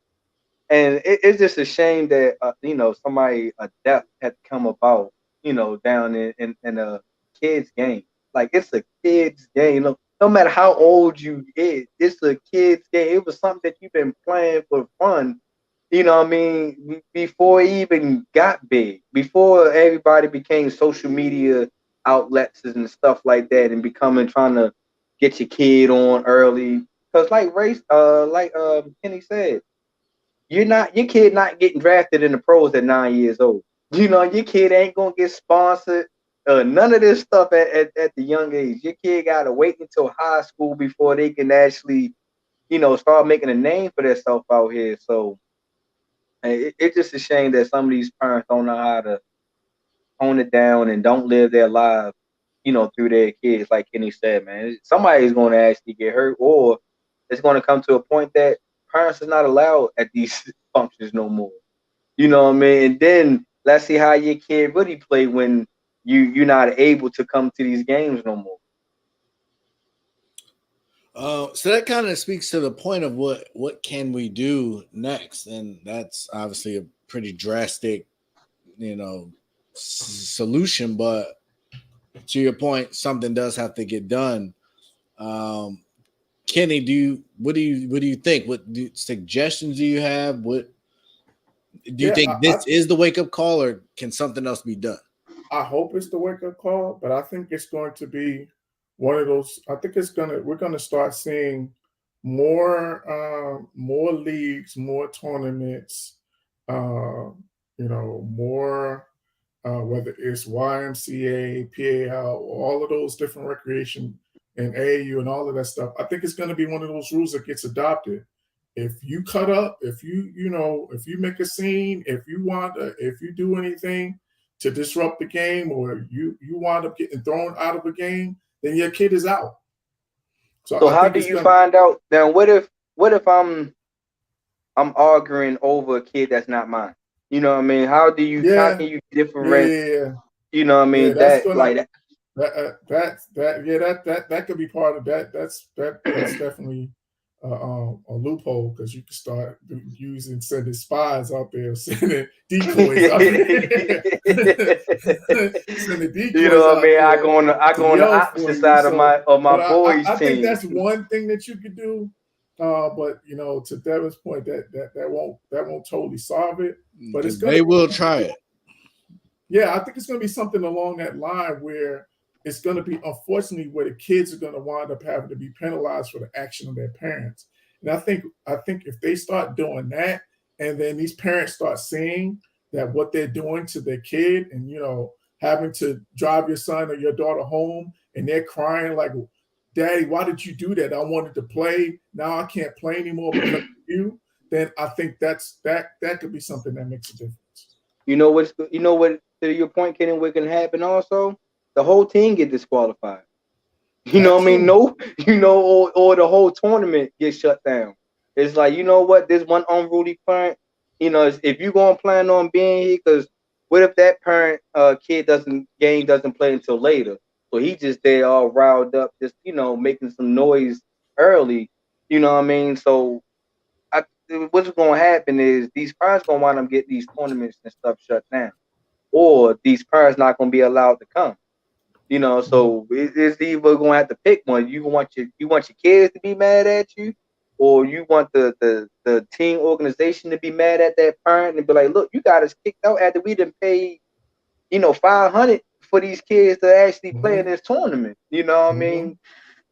And it's just a shame that, you know, a death had come about, you know, down in a kid's game. Like, it's a kid's game. No matter how old you is, it's a kid's game. It was something that you've been playing for fun, you know what I mean, before it even got big, before everybody became social media outlets and stuff like that and trying to get your kid on early. Because like Kenny said, your kid not getting drafted in the pros at 9 years old. You know, your kid ain't gonna get sponsored. None of this stuff at the young age. Your kid gotta wait until high school before they can actually, you know, start making a name for themselves out here. So it's just a shame that some of these parents don't know how to tone it down and don't live their lives, you know, through their kids. Like Kenny said, man, somebody's going to actually get hurt, or it's going to come to a point that parents are not allowed at these functions no more. You know what I mean? And then let's see how your kid really play when you're not able to come to these games no more. So that kind of speaks to the point of what can we do next, and that's obviously a pretty drastic, you know, solution. But to your point, something does have to get done. Kenny, what do you think? What suggestions do you have? What do you think this is the wake up call, or can something else be done? I hope it's the wake up call, but I think it's going to be one of those. I think we're gonna start seeing more leagues, more tournaments, you know, more whether it's YMCA, PAL, all of those different recreation and AAU and all of that stuff. I think it's going to be one of those rules that gets adopted. If you cut up, if you make a scene, if you do anything to disrupt the game, or you wind up getting thrown out of a game, then your kid is out. So how do you find out? Then what if I'm arguing over a kid that's not mine? You know what I mean? How can you differentiate? You know what I mean? That could be part of that. That's definitely a loophole, because you can start sending spies out there, sending decoys out there. Sending decoys, you know what I mean? I go on the opposite side of my boys' team. I think that's one thing that you could do. But you know, to Devin's point, that won't totally solve it. But they will try it. Yeah, I think it's going to be something along that line where it's going to be, unfortunately, where the kids are going to wind up having to be penalized for the action of their parents. And I think if they start doing that, and then these parents start seeing that what they're doing to their kid, and you know, having to drive your son or your daughter home, and they're crying like, "Daddy, why did you do that? I wanted to play. Now I can't play anymore because of you." Then I think that could be something that makes a difference. You know what? To your point, Kenny, what can happen also? The whole team get disqualified. You know what I mean? No, you know, or the whole tournament gets shut down. It's like, you know what? This one unruly parent, you know, if you're gonna plan on being here, because what if that parent kid doesn't play until later? So he just there all riled up, just, you know, making some noise early. You know what I mean? So what's going to happen is these parents going to wind up getting these tournaments and stuff shut down, or these parents not going to be allowed to come. You know, so it's either gonna have to pick one. You want your kids to be mad at you, or you want the team organization to be mad at that parent and be like, look, you got us kicked out after we didn't pay, $500 for these kids to actually play in this tournament. You know what I mean?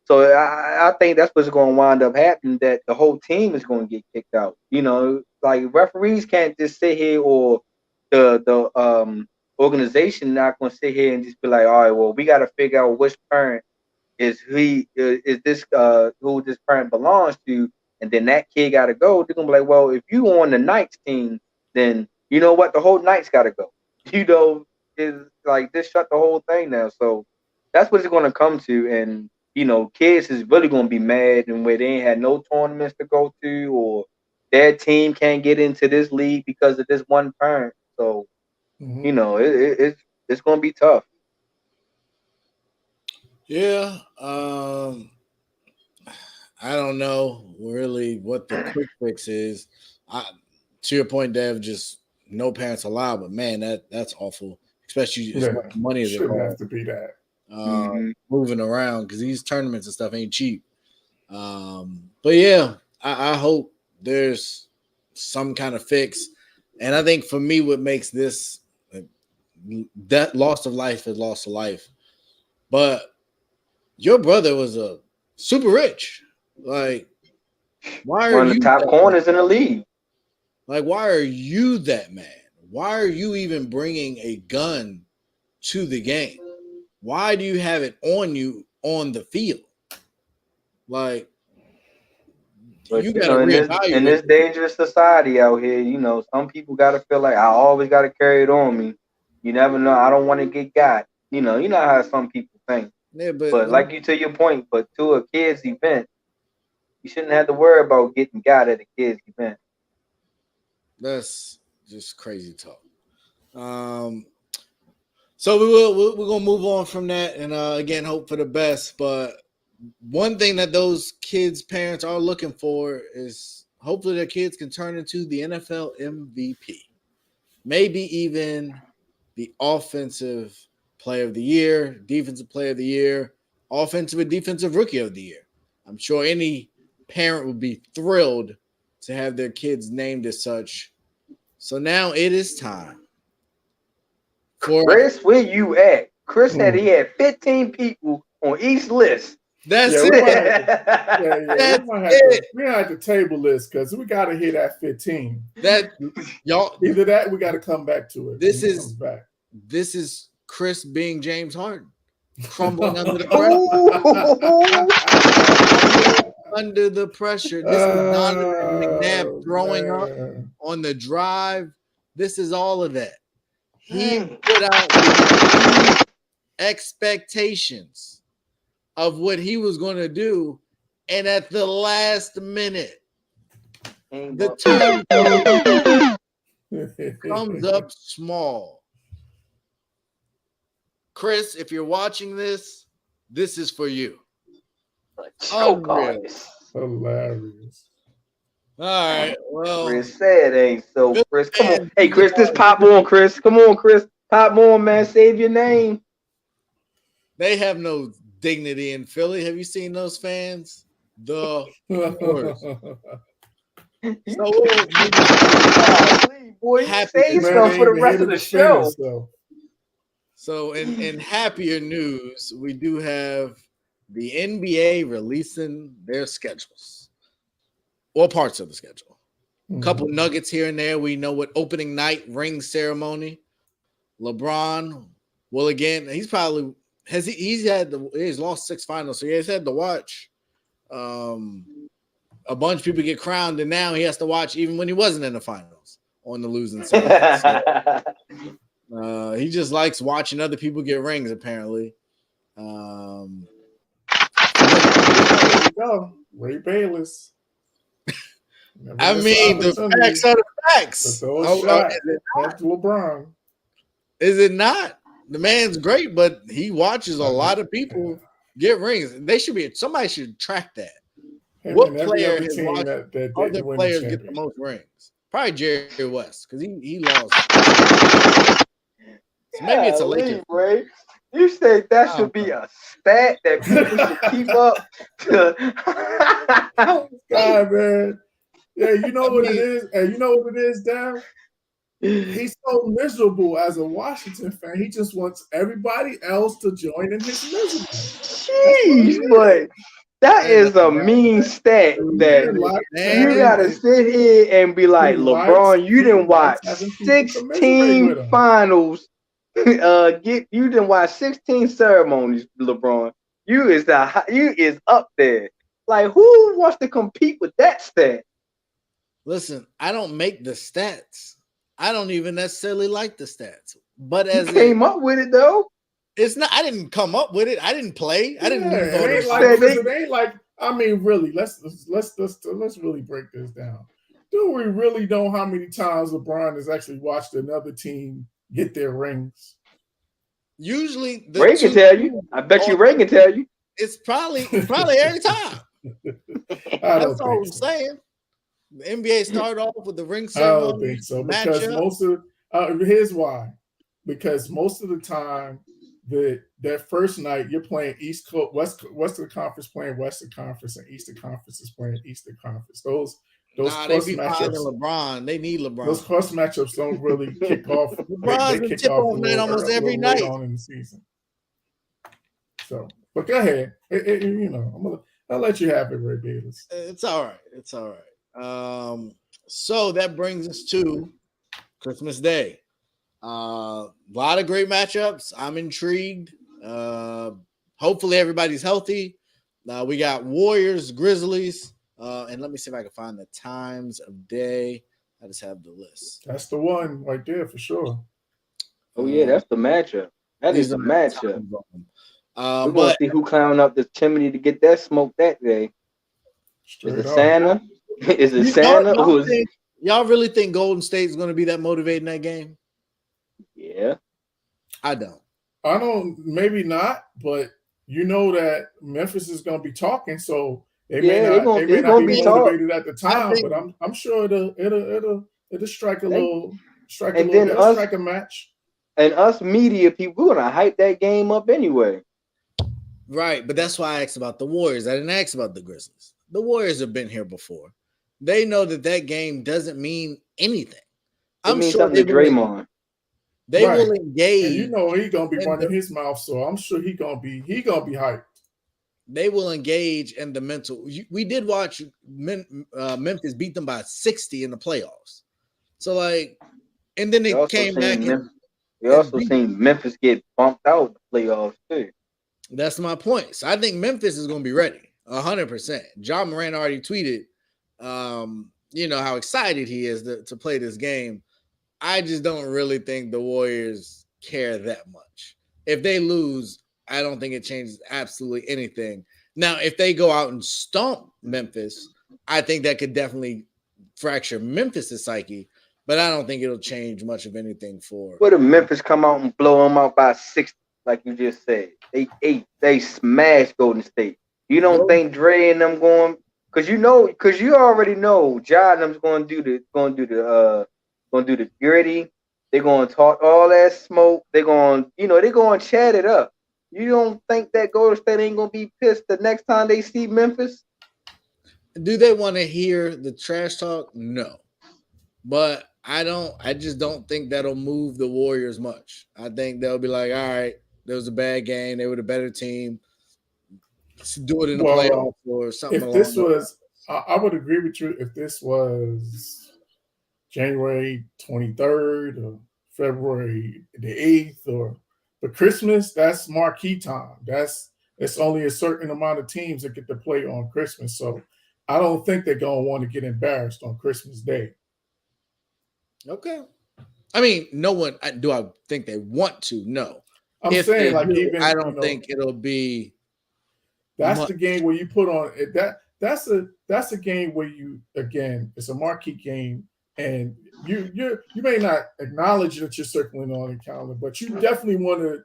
So I think that's what's going to wind up happening, that the whole team is going to get kicked out. Like referees can't just sit here, or the organization not going to sit here and just be like, all right, well, we got to figure out which parent is who this parent belongs to, and then that kid got to go. They're going to be like, well, if you on the Knights team, then you know what, the whole Knights got to go. It's like this shut the whole thing down. So that's what it's going to come to, and kids is really going to be mad, and where they ain't had no tournaments to go to, or their team can't get into this league because of this one parent. So, it's going to be tough. Yeah. I don't know really what the quick fix is. To your point, Dev, just no parents allowed, but man, that's awful, especially as much money as it shouldn't have to be that. Moving around, because these tournaments and stuff ain't cheap. But yeah, I hope there's some kind of fix. And I think for me, what makes this that loss of life is loss of life. But your brother was a super rich. Like, why are one of you the top corners in the league? Like, why are you that man? Why are you even bringing a gun to the game? Why do you have it on you on the field? Like, but, you gotta reevaluate. In this dangerous society out here, some people gotta feel like I always gotta carry it on me. You never know. I don't want to get got. You know how some people think. Yeah, but like you to your point, but to a kid's event, you shouldn't have to worry about getting got at a kid's event. That's just crazy talk. So we're gonna move on from that, and again, hope for the best. But one thing that those kids' parents are looking for is hopefully their kids can turn into the NFL MVP, maybe even the offensive player of the year, defensive player of the year, offensive and defensive rookie of the year. I'm sure any parent would be thrilled to have their kids named as such. So now it is time. Chris, where you at? Chris said he had 15 people on each list. That's it. We have to table this because we got to hit that 15. That y'all either that we got to come back to it. This is Chris being James Harden, crumbling under the pressure. Under the pressure. This is Donovan McNabb throwing up on the drive. This is all of that. He put out expectations of what he was going to do, and at the last minute, the team comes up small. Chris, if you're watching this, this is for you. Hilarious. All right. Well, Chris said ain't so. Chris, come on. Hey, Chris, this pop on, Chris. Come on, Chris. Pop on, man. Save your name. They have no dignity in Philly. Have you seen those fans? The worst. So boy, say stuff for the rest of the show. So in happier news, we do have the NBA releasing their schedules, or parts of the schedule. A couple nuggets here and there. We know what opening night ring ceremony. LeBron, well, again, he's probably he's lost 6 finals, so he's had to watch a bunch of people get crowned, and now he has to watch even when he wasn't in the finals on the losing side. So, he just likes watching other people get rings, apparently. There you go. Ray Bayless. I mean, the facts are the facts. That's LeBron. Is it not? The man's great, but he watches a lot of people get rings. Somebody should track that. What player has watched other players get the most rings? Probably Jerry West, because he lost. So maybe it's a Lakers. You say that should be a stat that people should keep up. God, man. Yeah, you know what it is? And you know what it is, Dan? He's so miserable as a Washington fan. He just wants everybody else to join in his misery. Jeez, but that is a mean stat that you gotta sit here and be like, LeBron, you didn't watch 16 finals. You didn't watch 16 ceremonies, LeBron. You is up there. Like, who wants to compete with that stat? Listen, I don't make the stats. I don't even necessarily like the stats. But as you came up with it though. It's not. I didn't come up with it. I didn't play. I didn't. It ain't like. I mean, really. Let's really break this down. Do we really know how many times LeBron has actually watched another team get their rings? Usually, Ray can tell you. I bet you Ray can tell you. It's probably every time. That's all I'm saying. The NBA started off with the ring ceremony. I don't think so because most of here's why. Because most of the time, that first night you're playing East Coast, Western Conference playing Western Conference, and Eastern Conference is playing Eastern Conference. Those cross matchups. LeBron, they need LeBron. Those cross matchups don't really kick off. LeBron's the tip-off night almost every night on in the season. So, but go ahead. I'll let you have it, Ray Bayless. It's all right. It's all right. So that brings us to Christmas Day. A lot of great matchups. I'm intrigued. Hopefully everybody's healthy. We got Warriors, Grizzlies, and let me see if I can find the times of day. I just have the list. That's the one right there for sure. Oh yeah, that's the matchup. That is the matchup. We're gonna see who climbing up the chimney to get that smoke that day. Is it Santa? Is it Santa? Y'all really think Golden State is going to be that motivated in that game? Yeah. I don't. Maybe not, but you know that Memphis is going to be talking, so they may not be motivated at the time, but I'm sure it'll strike a match. And us media people, we're going to hype that game up anyway. Right, but that's why I asked about the Warriors. I didn't ask about the Grizzlies. The Warriors have been here before. They know that game doesn't mean anything. I'm sure something to Draymond. They will engage. And you know he's gonna be running his mouth, so I'm sure he gonna be hyped. They will engage in the mental. We did watch Memphis beat them by 60 in the playoffs. So and then they came back. You also seen Memphis get bumped out in the playoffs too. That's my point. So I think Memphis is gonna be ready. 100%. John Moran already tweeted, how excited he is to play this game. I just don't really think the Warriors care that much. If they lose, I don't think it changes absolutely anything. Now, if they go out and stomp Memphis, I think that could definitely fracture Memphis's psyche, but I don't think it'll change much of anything for. What if Memphis come out and blow them out by 60, like you just said? They smashed Golden State. You don't think Dre and them going because you already know Ja and them's going to do the gritty. They're going to talk all that smoke. They're going to chat it up. You don't think that Golden State ain't going to be pissed the next time they see Memphis? Do they want to hear the trash talk? No, but I just don't think that'll move the Warriors much. I think they'll be like, all right, there was a bad game. They were the better team. Do it in the playoffs or something. If this was, I would agree with you. If this was January 23rd or February the 8th but Christmas, that's marquee time. It's only a certain amount of teams that get to play on Christmas. So I don't think they're gonna want to get embarrassed on Christmas Day. Okay. I mean, no one. Do I think they want to? No. I'm saying I don't think it'll be. That's the game where you put on it. That's a game where it's a marquee game, and you may not acknowledge that you're circling on the calendar, but you definitely want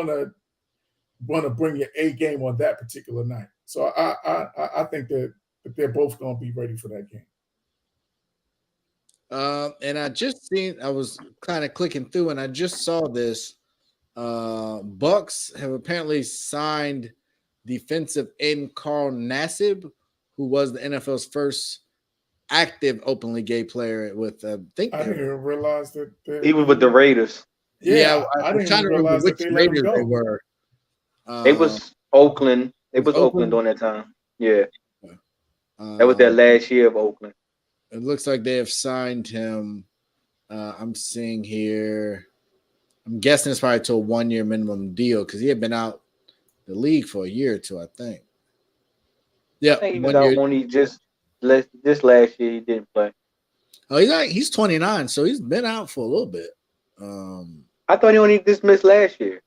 to bring your A game on that particular night. So I think that they're both going to be ready for that game. And I was kind of clicking through, and I just saw this. Bucks have apparently signed defensive end Carl Nassib, who was the NFL's first active openly gay player with I didn't even realize that he was with the Raiders. Yeah, I I'm didn't trying even to remember realize which that they let him Raiders they go. were. It was Oakland. It was Oakland during that time. Yeah. That was their last year of Oakland. It looks like they have signed him. I'm seeing here. I'm guessing it's probably to a 1-year minimum deal because he had been out the league for a year or two, I think. Yeah, I think he was out only just last year he didn't play. Oh, he's 29, so he's been out for a little bit. I thought he only dismissed last year.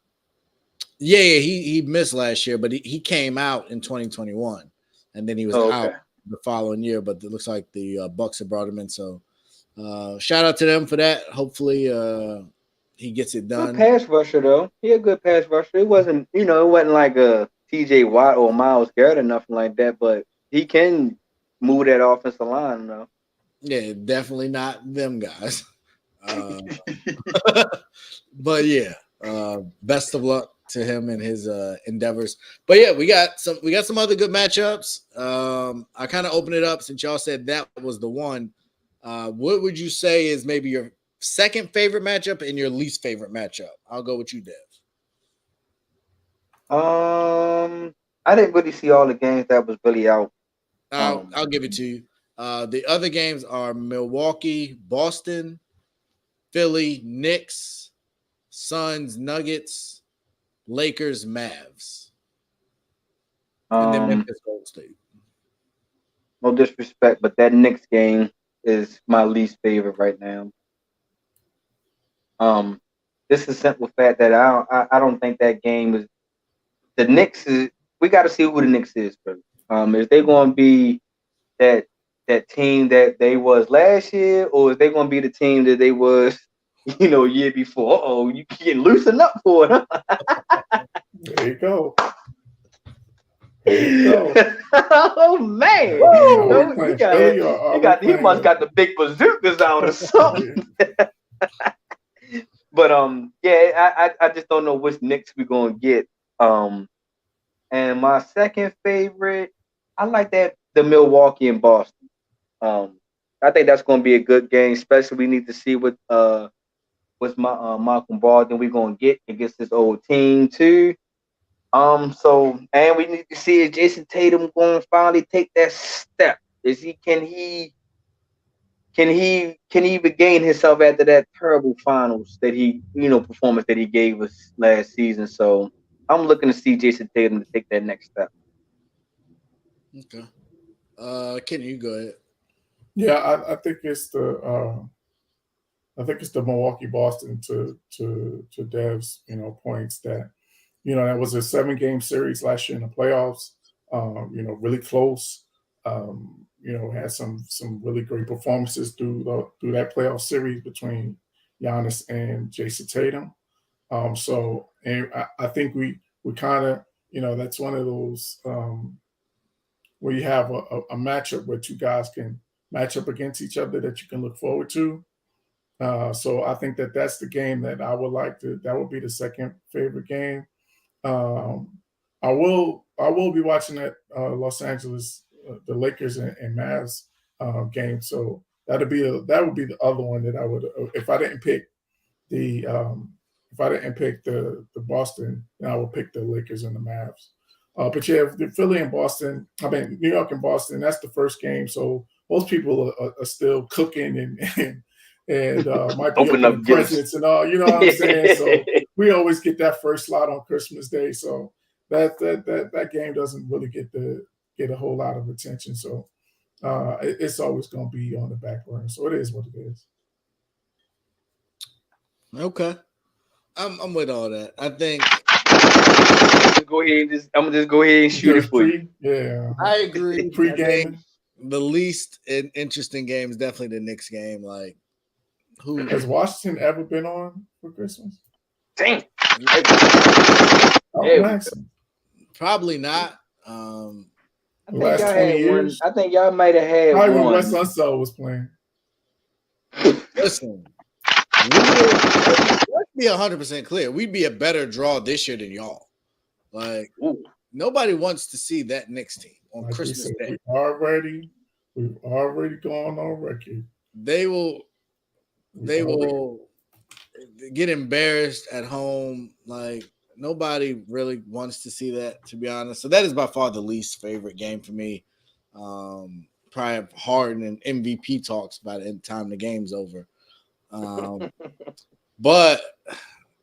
Yeah, he missed last year, but he came out in 2021, and then he was out the following year. But it looks like the Bucks have brought him in, so shout out to them for that. Hopefully, he gets it done. Good pass rusher though. He a good pass rusher. It wasn't like a T.J. Watt or Myles Garrett or nothing like that, but he can move that offensive line though. Yeah, definitely not them guys. But yeah, best of luck to him and his endeavors. But yeah, we got some other good matchups. I kind of opened it up since y'all said that was the one. What would you say is maybe your second favorite matchup and your least favorite matchup? I'll go with you, Dev. I didn't really see all the games that was really out. I'll give it to you. The other games are Milwaukee, Boston, Philly, Knicks, Suns, Nuggets, Lakers, Mavs, and then Memphis, Golden State. No disrespect, but that Knicks game is my least favorite right now. This is simple fact that I don't think that game is. The Knicks is. We got to see who the Knicks is first. Is they going to be that team that they was last year, or is they going to be the team that they was, year before? Oh, you can loosen up for it, huh? There you go. Oh man! He must got the big bazookas out or something. But I just don't know which Knicks we're gonna get. And my second favorite, I like the Milwaukee and Boston. I think that's gonna be a good game, especially we need to see what's Malcolm Brogdon we're gonna get against this old team too. And we need to see if Jason Tatum going to finally take that step. Can he regain himself after that terrible finals that performance that he gave us last season? So I'm looking to see Jason Tatum to take that next step. Okay. Kenny, you go ahead. Yeah, I think it's the Milwaukee Boston to Dev's points that. That was a 7-game series last year in the playoffs. Really close. Had some really great performances through that playoff series between Giannis and Jason Tatum. I think we kind of, that's one of those where you have a matchup where two guys can match up against each other that you can look forward to. So I think that's the game that I would like to. That would be the second favorite game. I will be watching that Los Angeles, the Lakers and Mavs game. So that would be the other one that I would, if I didn't pick the Boston, then I would pick the Lakers and the Mavs. But yeah, the Philly and Boston, New York and Boston, that's the first game. So most people are still cooking and might be opening up presents and all, you know what I'm saying? So we always get that first slot on Christmas Day. So that game doesn't really get a whole lot of attention. So it's always going to be on the back burner. So it is what it is. Okay. I'm with all that. I think I'm gonna just go ahead and shoot it for you. Yeah. I agree. Pre-game. The least interesting game is definitely the Knicks game. Like, who has Washington ever been on for Christmas? Dang. Probably not. The last 20 years. I think y'all might have had probably one. When Wes Unseld was playing. Listen, be 100% clear. We'd be a better draw this year than y'all. Like, nobody wants to see that Knicks team on like Christmas said, Day. We've already gone on record. They will get embarrassed at home. Like, nobody really wants to see that, to be honest. So that is by far the least favorite game for me. Probably Harden and MVP talks by the time the game's over. But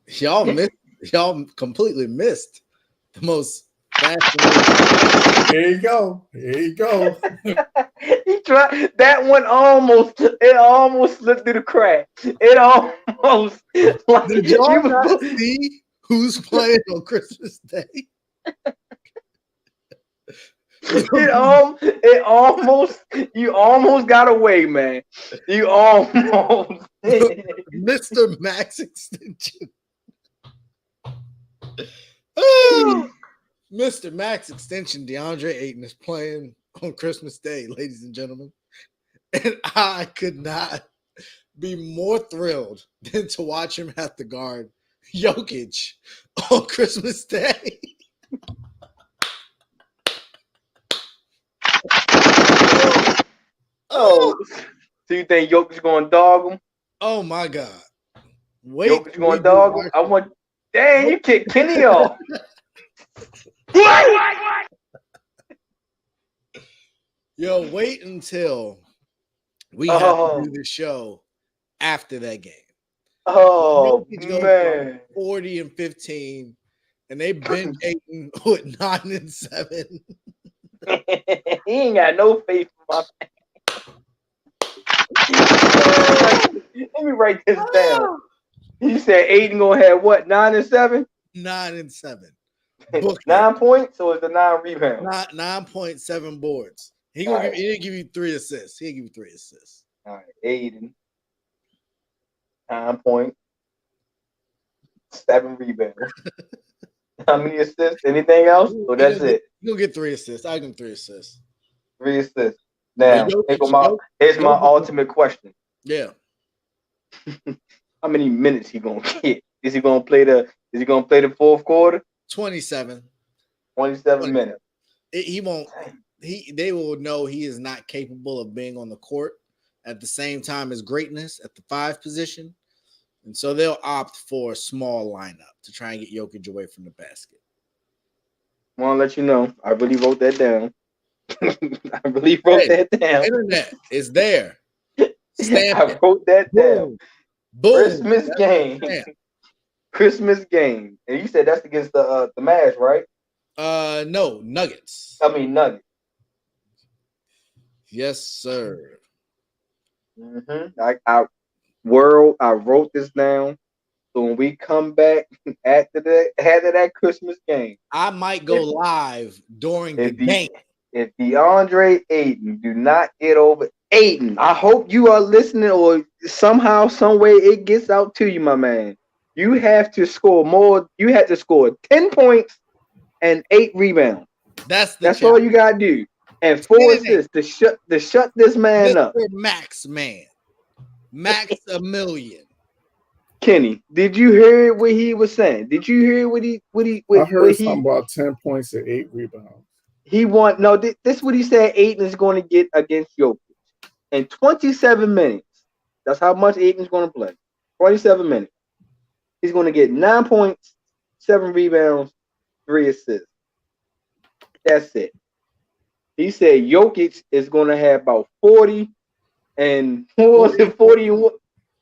y'all completely missed the most fascinating. There you go. He tried that one almost slipped through the crack. It almost like Did y'all not see who's playing on Christmas Day? It almost you almost got away, man. You almost Mr. Max Extension. Oh, Mr. Max Extension, DeAndre Ayton is playing on Christmas Day, ladies and gentlemen. And I could not be more thrilled than to watch him have to guard Jokic on Christmas Day. Oh, so you think Jokic going to dog him? Oh my God! Wait, Jokic going to dog him? I want. Dang, you kicked Kenny off. Yo, wait until we have to do the show after that game. Oh man, 40 and 15, and they bench Ayton with 9 and 7. He ain't got no faith in my man. Let me write this down. You said Ayton gonna have what? 9 and 7? 9 and 7. 9 points, or is the 9 rebounds? 9.7 boards. He didn't give you 3 assists. He'll give you 3 assists. All right, Ayton. 9 points. 7 rebounds. How many assists? Anything else? Or that's it? You'll get 3 assists. I'll give him 3 assists. 3 assists. Now, here's my ultimate question. Yeah. How many minutes he gonna get? Is he gonna play the fourth quarter? 27. 27 minutes. He won't. They will know he is not capable of being on the court at the same time as greatness at the 5 position. And so they'll opt for a small lineup to try and get Jokic away from the basket. I want to let you know, I really wrote that down. I really wrote that down. Internet is there. I wrote that down. Boom. Christmas game. Christmas game. And you said that's against the Mavs, right? No, Nuggets. I mean Nuggets. Yes, sir. Mm-hmm. I wrote this down. So when we come back after that Christmas game, I might go live during the game. If DeAndre Ayton do not get over Ayton, I hope you are listening, or somehow, some way it gets out to you, my man. You have to score more. You have to score 10 points and 8 rebounds. That's all you gotta do. And 4 assists to shut this man Mr. up. Max a million. Kenny, did you hear what he was saying? Did you hear what he I heard something about 10 points and 8 rebounds. This is what he said Ayton is going to get against Jokic. In 27 minutes, that's how much Ayton's going to play. 27 minutes. He's going to get 9 points, 7 rebounds, 3 assists. That's it. He said Jokic is going to have about 40 and what was it? 40 and what?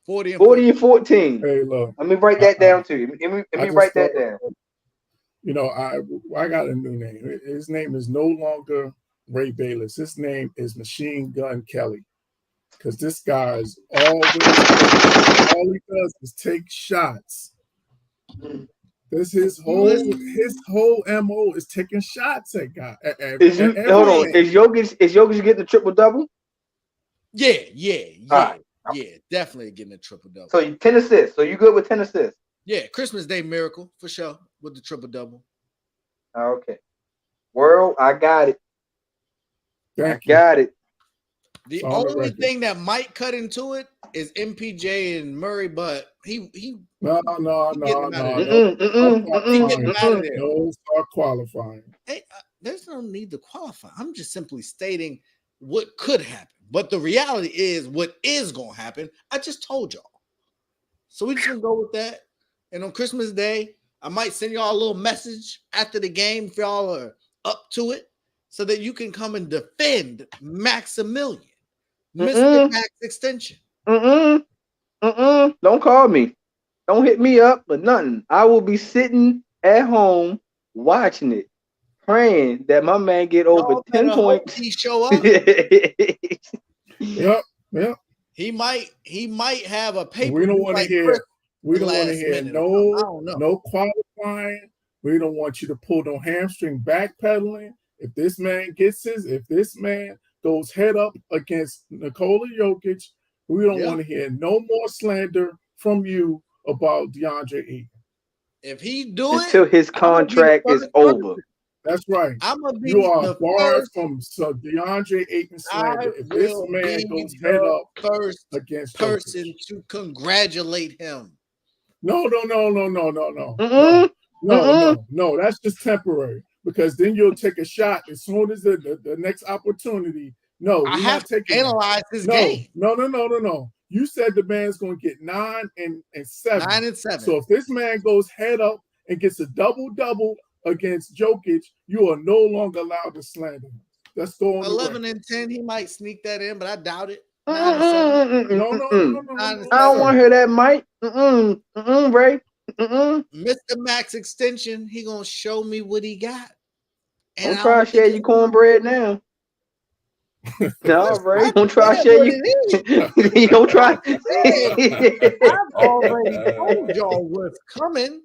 40 and 14. Hey, look. Let me write that down too. Let me write that down. You know, I got a new name. His name is no longer Ray Bayless. His name is Machine Gun Kelly. Because this guy is all he does is take shots. This his whole MO is taking shots at guy. Hold on. Is Jokic getting the triple double? Yeah. Yeah, definitely getting a triple double. So 10 assists. So you good with 10 assists? Yeah, Christmas Day miracle for sure with the triple double. Okay. World, I got it. Got it. The only thing that might cut into it is MPJ and Murray, but he no. No, start qualifying. Hey, there's no need to qualify. I'm just simply stating what could happen. But the reality is what is going to happen. I just told y'all. So we just going to go with that. And on Christmas Day, I might send y'all a little message after the game if y'all are up to it so that you can come and defend Maximilian. Mr. Max Extension. Don't call me. Don't hit me up or nothing. I will be sitting at home watching it, praying that my man get over 10 points. He show up. Yep. He might have a paper. We don't want to hear. We don't want to hear no qualifying. We don't want you to pull no hamstring backpedaling. If this man goes head up against Nikola Jokic, we don't want to hear no more slander from you about DeAndre Ayton. If he do it until his contract is over. That's right. You are barred from DeAndre Ayton slander. If this man goes head up first against person Jokic. to congratulate him. No. No, that's just temporary because then you'll take a shot as soon as the next opportunity. No, I have to analyze his game. No. You said the man's going to get 9 and 7. 9 and 7. So if this man goes head up and gets a double against Jokic, you are no longer allowed to slander him. Let's go on 11 and 10. He might sneak that in, but I doubt it. No. I don't want to hear that, Mike. Ray. Mr. Max Extension, he gonna show me what he got. And don't try to share your cornbread now. No, Ray, don't try to share you. You don't try. I've already told y'all what's coming,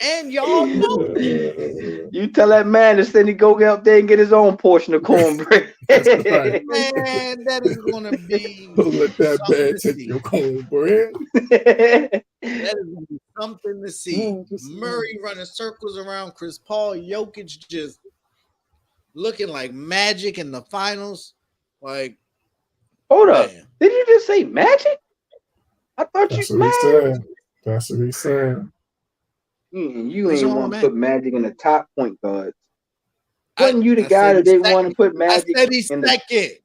and y'all know. You tell that man to send go get up there and get his own portion of cornbread. Right. Man, that is gonna be. Don't let that man take your cornbread. That is gonna be something to see. Murray running circles around Chris Paul, Jokic just looking like magic in the finals. Like, hold up, did you just say magic? I thought That's you said. That's what he said. You ain't want to put Magic in the top point guards. Wasn't you the guy that they want to put Magic? I said he's second.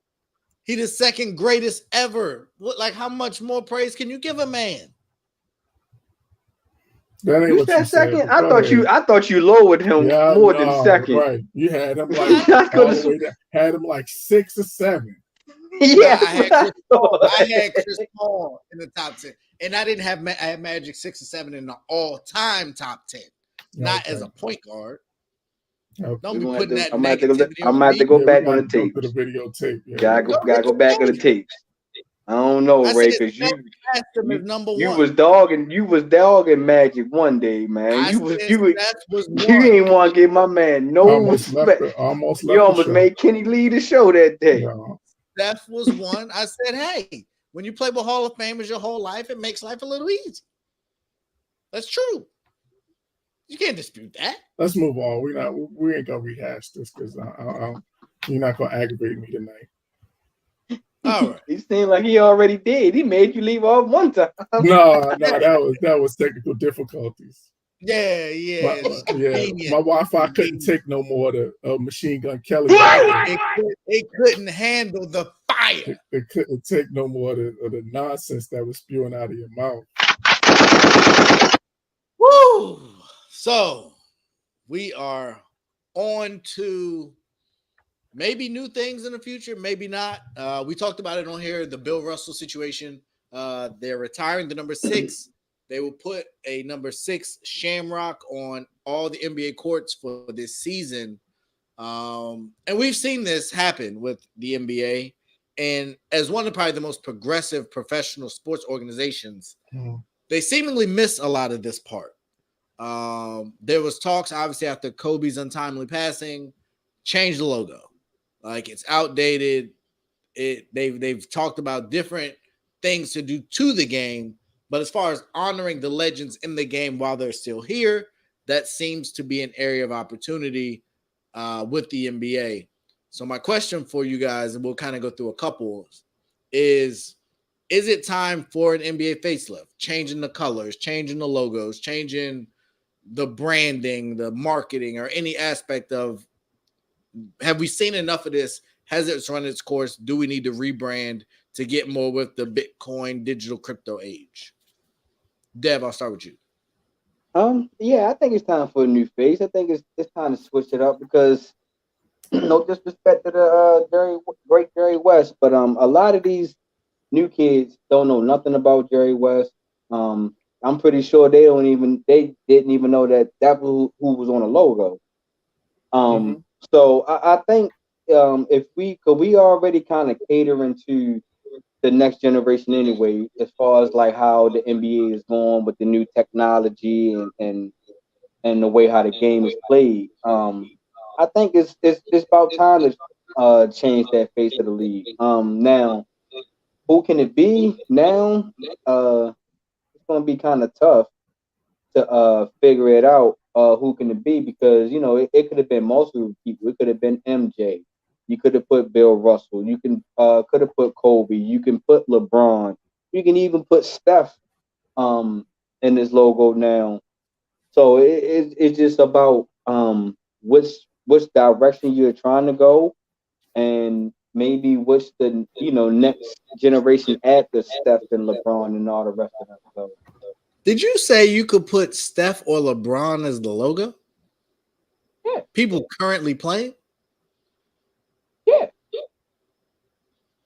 He the second greatest ever. What? Like, how much more praise can you give a man? That ain't you what said you second. Said, I thought you lowered him more than second. Right, you had him like all the way down, had him like 6 or 7. Yeah, I had Chris Paul in the top 10, and I didn't have. I had Magic 6 or 7 in the all-time top 10, not as a point guard. Okay. Don't be putting that negativity on me. I'm about to go back on the tape. The videotape. Yeah. Gotta go back on the tapes. I don't know, Ray, because you was dogging Magic one day, man. You ain't want to give my man no respect. You almost made Kenny lead the show that day. No. Steph was one. I said, hey, when you play with Hall of Famers your whole life, it makes life a little easy. That's true. You can't dispute that. Let's move on. We ain't gonna rehash this because you're not gonna aggravate me tonight. All right. He seemed like he already did. He made you leave off one time. No, that was technical difficulties. Yeah. My Wi-Fi couldn't take no more the Machine Gun Kelly. It couldn't handle the fire. It couldn't take no more of the nonsense that was spewing out of your mouth. Woo! So we are on to maybe new things in the future, maybe not. We talked about it on here, the Bill Russell situation. They're retiring the number 6. They will put a number 6 Shamrock on all the NBA courts for this season. And we've seen this happen with the NBA. And as one of probably the most progressive professional sports organizations, they seemingly miss a lot of this part. There was talks, obviously, after Kobe's untimely passing, change the logo. Like, it's outdated. They've talked about different things to do to the game. But as far as honoring the legends in the game while they're still here, that seems to be an area of opportunity with the NBA. So my question for you guys, and we'll kind of go through a couple, is it time for an NBA facelift? Changing the colors, changing the logos, changing the branding, the marketing, or any aspect of, have we seen enough of this? Has it run its course? Do we need to rebrand to get more with the Bitcoin digital crypto age? Dev, I'll start with you. Yeah, I think it's time for a new face. I think it's time to switch it up because no disrespect to the great Jerry West, but a lot of these new kids don't know nothing about Jerry West. I'm pretty sure they didn't even know that was who was on the logo. So I think if we already kind of catering to the next generation anyway, as far as like how the NBA is going with the new technology and the way how the game is played. I think it's about time to change that face of the league. Now, who can it be? Now, it's gonna be kind of tough to figure it out. Who can it be? Because it could have been multiple people. It could have been MJ. You could have put Bill Russell. You could have put Kobe. You can put LeBron. You can even put Steph in this logo now. So it's just about which direction you're trying to go, and maybe which the next generation after Steph and LeBron and all the rest of them. So, did you say you could put Steph or LeBron as the logo? Yeah. People currently playing? Yeah.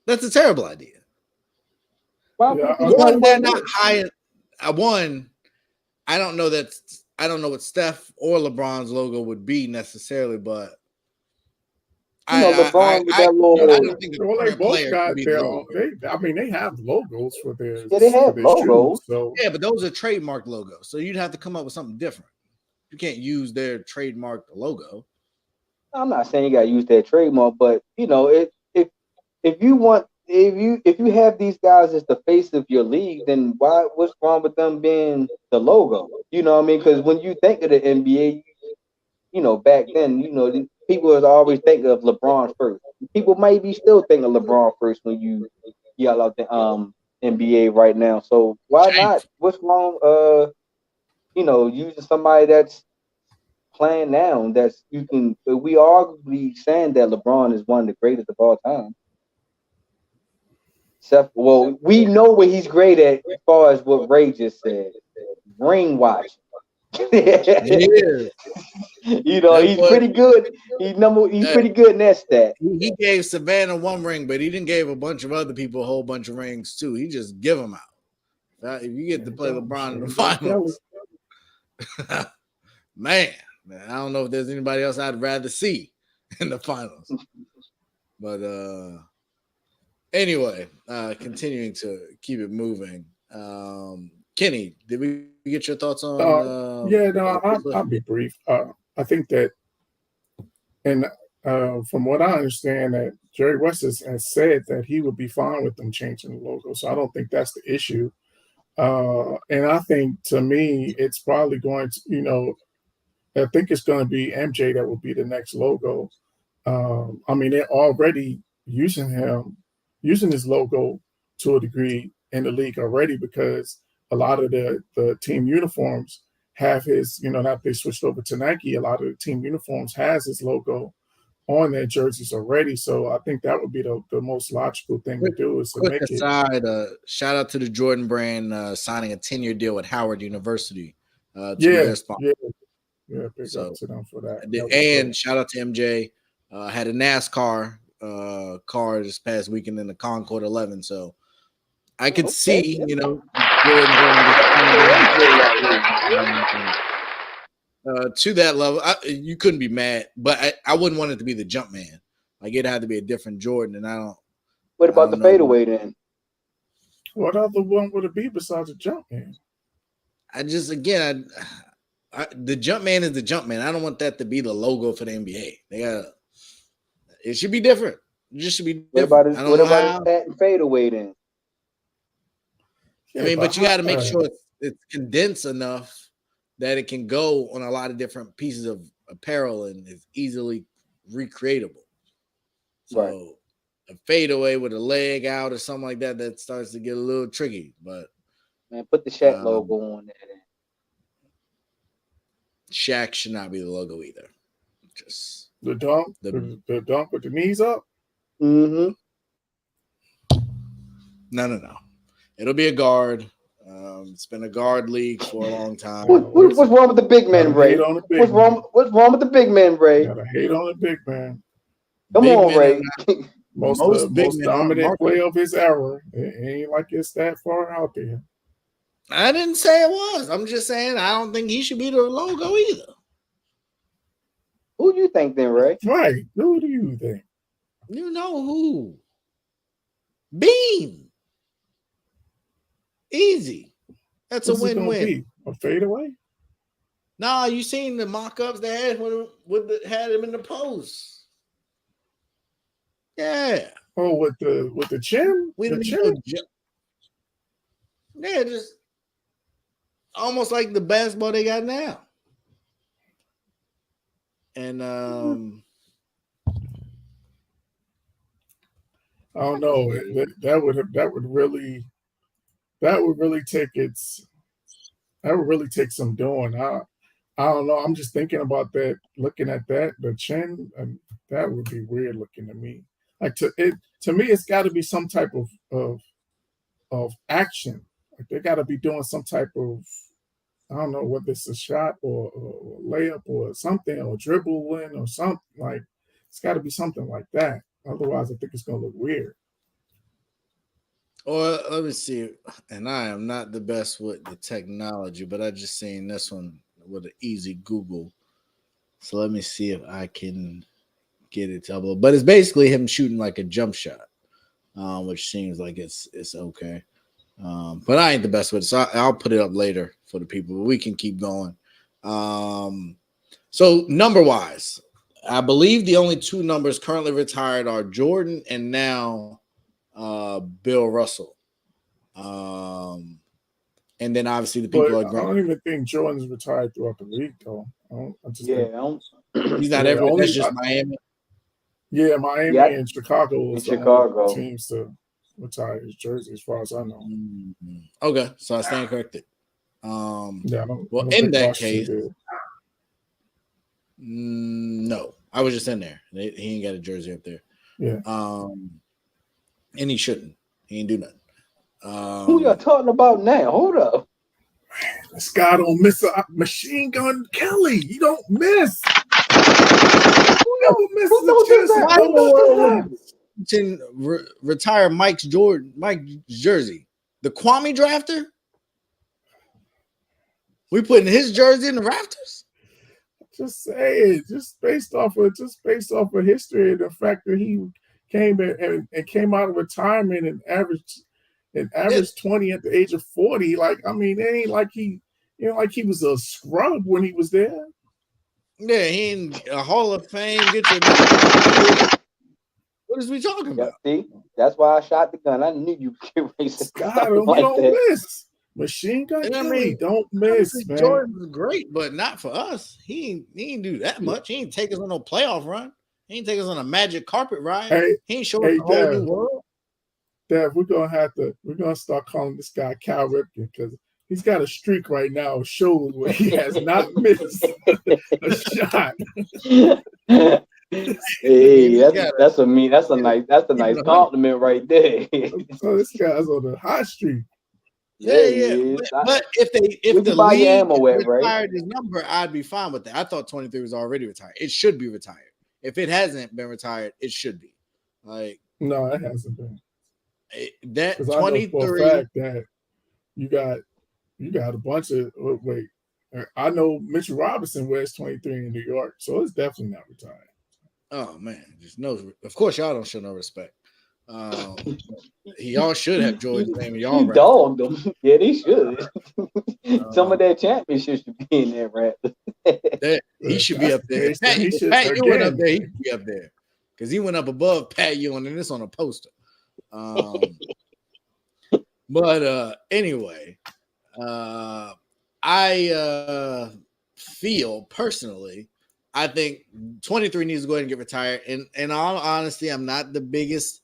That's a terrible idea. Yeah, one, they're not high. One, I don't know what Steph or LeBron's logo would be necessarily, but LeBron with that little. I don't think they both got their. They have logos for their. Yeah, they have logos. Shoes, so. Yeah, but those are trademark logos, so you'd have to come up with something different. You can't use their trademark logo. I'm not saying you got to use their trademark, but if you have these guys as the face of your league, then what's wrong with them being the logo? You know what I mean? Because when you think of the NBA, back then, people was always think of LeBron first. People maybe still think of LeBron first when you yell out the NBA right now. So why not? What's wrong? Using somebody that's playing now. We arguably saying that LeBron is one of the greatest of all time. Except, well, we know what he's great at as far as what Ray just said. Ring watching. He's pretty good. He's pretty good in that stat. He gave Savannah one ring, but he didn't give a bunch of other people a whole bunch of rings too. He just give them out. If you get to play LeBron in the finals, man, I don't know if there's anybody else I'd rather see in the finals. But anyway, continuing to keep it moving. Kenny, did we get your thoughts on? I'll be brief. I think that, and from what I understand, that Jerry West has said that he would be fine with them changing the logo. So I don't think that's the issue. And I think, to me, it's probably going to, I think it's going to be MJ that will be the next logo. They're already using his logo to a degree in the league already, because a lot of the team uniforms have his, now they switched over to Nike, a lot of the team uniforms has his logo on their jerseys already. So I think that would be the most logical thing to do, is to make aside, shout out to the Jordan brand signing a 10-year deal with Howard University. Their sponsor. Big up to them for that. And shout out to MJ. Had a NASCAR car this past weekend in the Concord 11. So I could see, Jordan to that level. You couldn't be mad, but I wouldn't want it to be the jump man. Like, it had to be a different Jordan, and I don't. What about the fadeaway then? What other one would it be besides the jump man? The jump man is the jump man. I don't want that to be the logo for the NBA. It should be different. It just should be different. What about his fadeaway then? But you got to make sure it's condensed enough that it can go on a lot of different pieces of apparel and is easily recreatable. So a fadeaway with a leg out or something like that, that starts to get a little tricky. But man, put the Shaq logo on there. Shaq should not be the logo either. Just the dunk, the dunk with the knees up. Mm-hmm. No. It'll be a guard. It's been a guard league for a long time. What's wrong with the big man, Ray? What's wrong with the big man, Ray? Gotta hate on the big man. Come on, Ray. Most dominant player of his era. It ain't like it's that far out there. I didn't say it was. I'm just saying I don't think he should be the logo either. Who do you think then, Ray? Right. Who do you think? You know who? Bean. Easy. That's a win-win. A fadeaway? Nah, you seen the mock-ups they had had him in the post. Yeah. Oh, with the chin? The chin? Yeah, just almost like the basketball they got now. And I don't know. That would really take some doing. I don't know. I'm just thinking about that, looking at that, the chin, and that would be weird looking to me. Like to me, it's got to be some type of action. Like they got to be doing some type of, I don't know whether it's a shot or a layup or something, or dribbling or something. Like it's got to be something like that. Otherwise, I think it's gonna look weird. Or let me see. And I am not the best with the technology, but I just seen this one with an easy Google. So let me see if I can get it to upload. But it's basically him shooting like a jump shot, which seems like it's okay. But I ain't the best with it, so I'll put it up later for the people. But we can keep going. So number-wise, I believe the only two numbers currently retired are Jordan and now Bill Russell. And then obviously the people I don't even think Jordan's retired throughout the league, though. He's not everywhere. That's just Miami. Yeah, Miami and Chicago was Chicago teams to retire his jersey, as far as I know. Mm-hmm. Okay, so I stand corrected. Well, in that case, no, I was just in there. He ain't got a jersey up there. Yeah. And he shouldn't. He ain't do nothing. Who y'all talking about now? Hold up. This guy don't miss a Machine Gun Kelly. You don't miss. Who never misses a chance? Retire Mike's jersey. The Kwame drafter? We putting his jersey in the rafters? Just say it. Just based off of history and the fact that he came and came out of retirement and averaged 20 at the age of 40. Like, I mean, it ain't like he was a scrub when he was there. Yeah, he ain't a Hall of Fame. What is we talking about? See, that's why I shot the gun. I knew you could race don't miss. Machine Gun Kelly, don't miss, man. Jordan was great, but not for us. He ain't do that much. He ain't take us on no playoff run. He ain't take us on a magic carpet ride. He ain't show us the whole new world. Dad, we're gonna start calling this guy Cal Ripken because he's got a streak right now. Shows where he has not missed a shot. Hey, that's a nice compliment right there. So this guy's on the hot streak. Yeah. But if the league retired his number, I'd be fine with that. I thought 23 was already retired. It should be retired. If it hasn't been retired, it should be. Like, no, it hasn't been. That 23. I know for a fact that you got a bunch of I know Mitchell Robinson wears 23 in New York, so it's definitely not retired. Oh man, just no. Of course, y'all don't show no respect. Y'all should have Jordan's name. Y'all dogged them. Yeah, they should. Some of their championships should be in there, right? He should be up there. Pat Ewing up there. He should be up there because he went up above Pat Ewing, and it's on a poster. But anyway, I feel personally, I think 23 needs to go ahead and get retired. And in all honesty, I'm not the biggest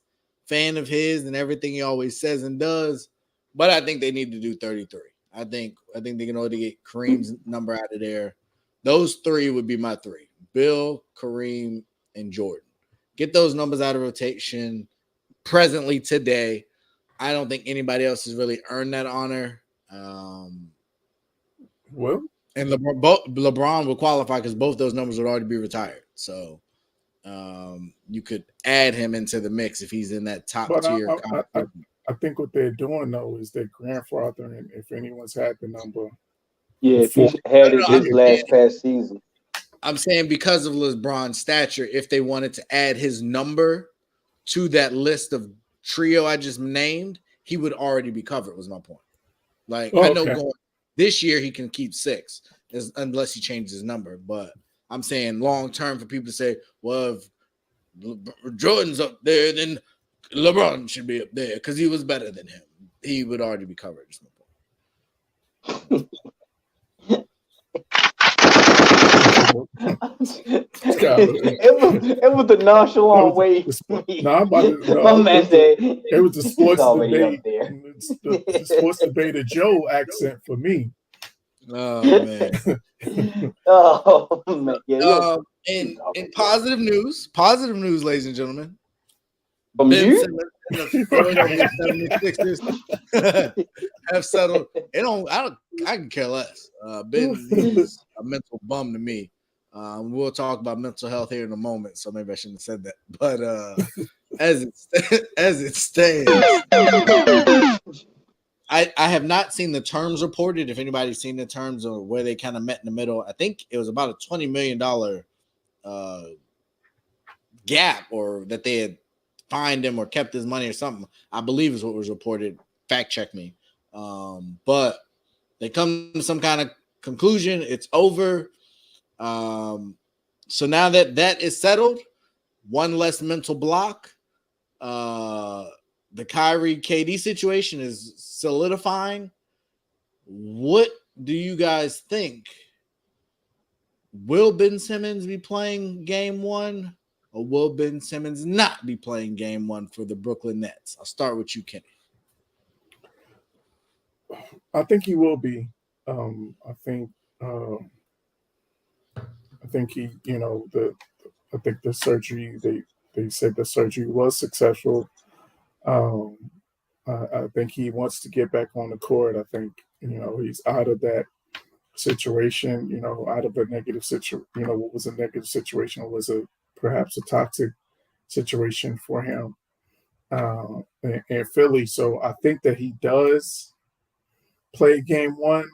fan of his and everything he always says and does, but I think they need to do 33. I think they can only get Kareem's number out of there. Those three would be my three: Bill, Kareem, and Jordan. Get those numbers out of rotation presently today. I don't think anybody else has really earned that honor. Well, and LeBron will qualify because both those numbers would already be retired. So you could add him into the mix if he's in that top tier. I think what they're doing though is they're grandfathering. If anyone's had the number, if he had it his last past season. I'm saying because of LeBron's stature, if they wanted to add his number to that list of trio I just named, he would already be covered. Was my point. Like I know going this year he can keep 6 unless he changes his number, but I'm saying long term for people to say, well, if Jordan's up there, then LeBron should be up there because he was better than him. He would already be covered. Is my point. It was the nonchalant way. My man said it was the sports debate. The sports debate of Joe accent for me. Oh man. Oh man. Yeah, in positive news, ladies and gentlemen. From Ben you? Simmons and the 76ers have settled. I can care less. Ben is a mental bum to me. We'll talk about mental health here in a moment, so maybe I shouldn't have said that. But as it stands, I have not seen the terms reported. If anybody's seen the terms or where they kind of met in the middle, I think it was about a $20 million gap, or that they had fined him or kept his money or something. I believe is what was reported. Fact check me. But they come to some kind of conclusion. It's over. So now that is settled, one less mental block. The Kyrie KD situation is solidifying. What do you guys think? Will Ben Simmons be playing game 1, or will Ben Simmons not be playing game 1 for the Brooklyn Nets? I'll start with you, Kenny. I think he will be. I think he, I think the surgery, they said the surgery was successful. I think he wants to get back on the court. I think, he's out of that situation, out of a negative situation, what was a negative situation was perhaps a toxic situation for him in Philly. So I think that he does play game 1.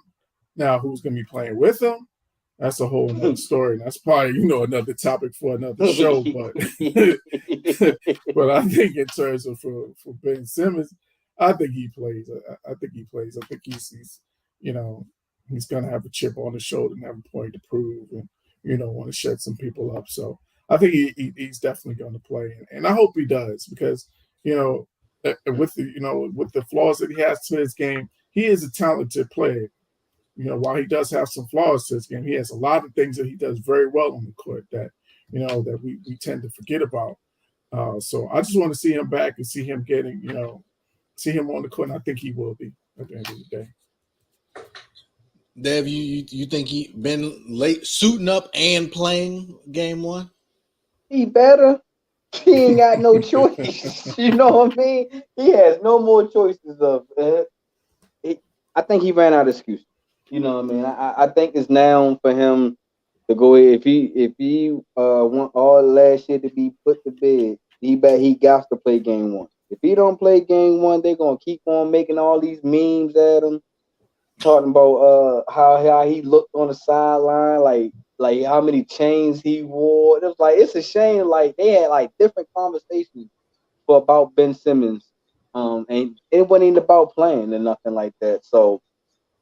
Now, who's going to be playing with him? That's a whole nother story. That's probably, another topic for another show. But but I think in terms of for Ben Simmons, I think he plays. I think he plays. I think he's going to have a chip on his shoulder and have a point to prove, and want to shut some people up. So I think he's definitely going to play, and I hope he does, because with the flaws that he has to his game, he is a talented player. While he does have some flaws to his game, he has a lot of things that he does very well on the court that that we tend to forget about. So I just want to see him back and see him getting see him on the court, and I think he will be at the end of the day. Dev, you think he been late suiting up and playing game 1? He better. He ain't got no choice. You know what I mean? He has no more choices of. I think he ran out of excuses. You know what I mean? I think it's now for him to go. If he want all last year to be put to bed, he got to play game 1. If he don't play game 1, they're gonna keep on making all these memes at him, talking about how he looked on the sideline, like how many chains he wore. It was like, it's a shame. Like they had like different conversations about Ben Simmons, and it wasn't even about playing and nothing like that. So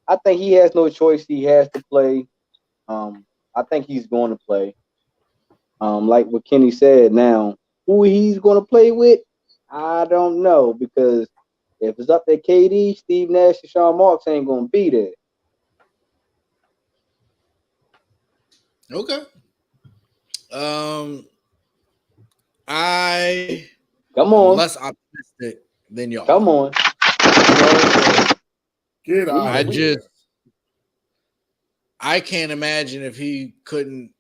I think he has no choice. He has to play. I think he's going to play. Like what Kenny said, now who he's going to play with, I don't know, because if it's up to KD, Steve Nash, and Sean Marks ain't going to be there. Okay. I Come on. Less optimistic than y'all. Come on. Get out. I can't imagine if he couldn't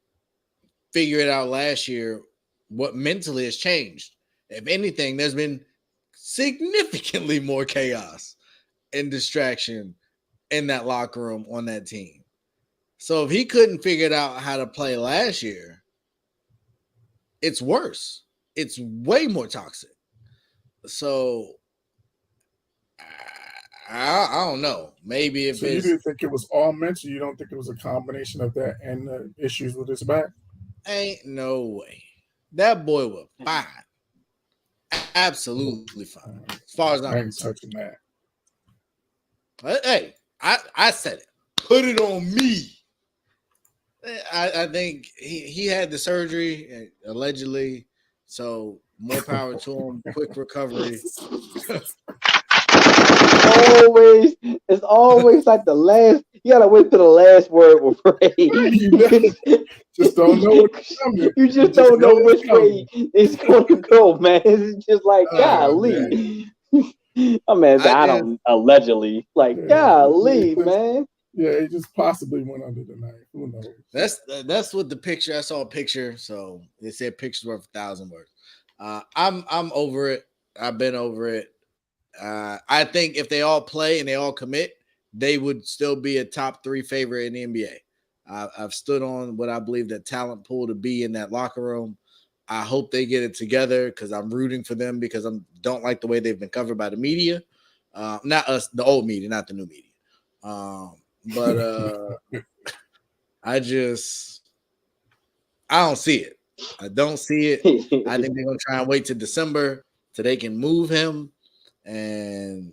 figure it out last year, what mentally has changed. If anything, there's been significantly more chaos and distraction in that locker room on that team. So if he couldn't figure out how to play last year, it's worse. It's way more toxic. So I don't know. Maybe if you didn't think it was all mental, you don't think it was a combination of that and the issues with his back? Ain't no way. That boy was fine. Absolutely fine. As far as I ain't touching that. But hey, I said it. Put it on me. I think he had the surgery allegedly, so more power to him. Quick recovery. It's always like the last. You gotta wait till the last word will pray. Just don't know what's coming. You just don't know which way it's gonna go, man. It's just like golly. I mean, I don't allegedly like golly, man. Yeah, he just possibly went under the knife. Who knows? That's what the picture. I saw a picture, so they said pictures worth 1,000 words. I'm over it. I've been over it. I think if they all play and they all commit, they would still be a top 3 favorite in the NBA. I've stood on what I believe that talent pool to be in that locker room. I hope they get it together because I'm rooting for them because I don't like the way they've been covered by the media. Not us, the old media, not the new media. But I don't see it. I don't see it. I think they're going to try and wait till December so they can move him and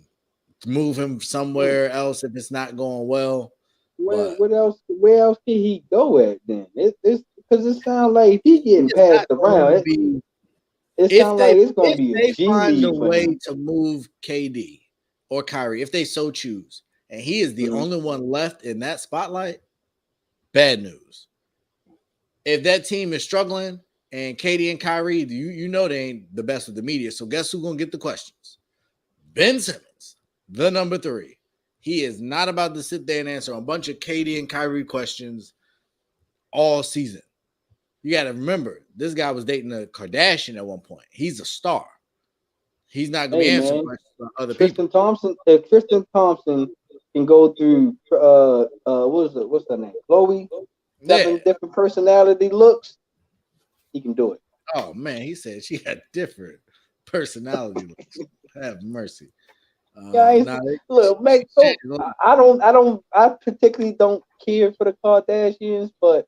move him somewhere else if it's not going well. What else? Where else can he go at then? It's because it sounds like if he getting passed around, it sounds like it's going to be if they find a way to move KD or Kyrie, if they so choose, and he is the only one left in that spotlight, bad news. If that team is struggling and KD and Kyrie, you know they ain't the best with the media. So guess who's going to get the questions? Ben Simmons, the number 3. He is not about to sit there and answer a bunch of KD and Kyrie questions all season. You got to remember, this guy was dating a Kardashian at one point. He's a star. He's not going to answer questions about other people. Tristan Thompson can go through what's her name? Chloe. 7 different personality looks. He can do it. Oh man, he said she had different personality looks. Have mercy. Guys, look, I particularly don't care for the Kardashians, but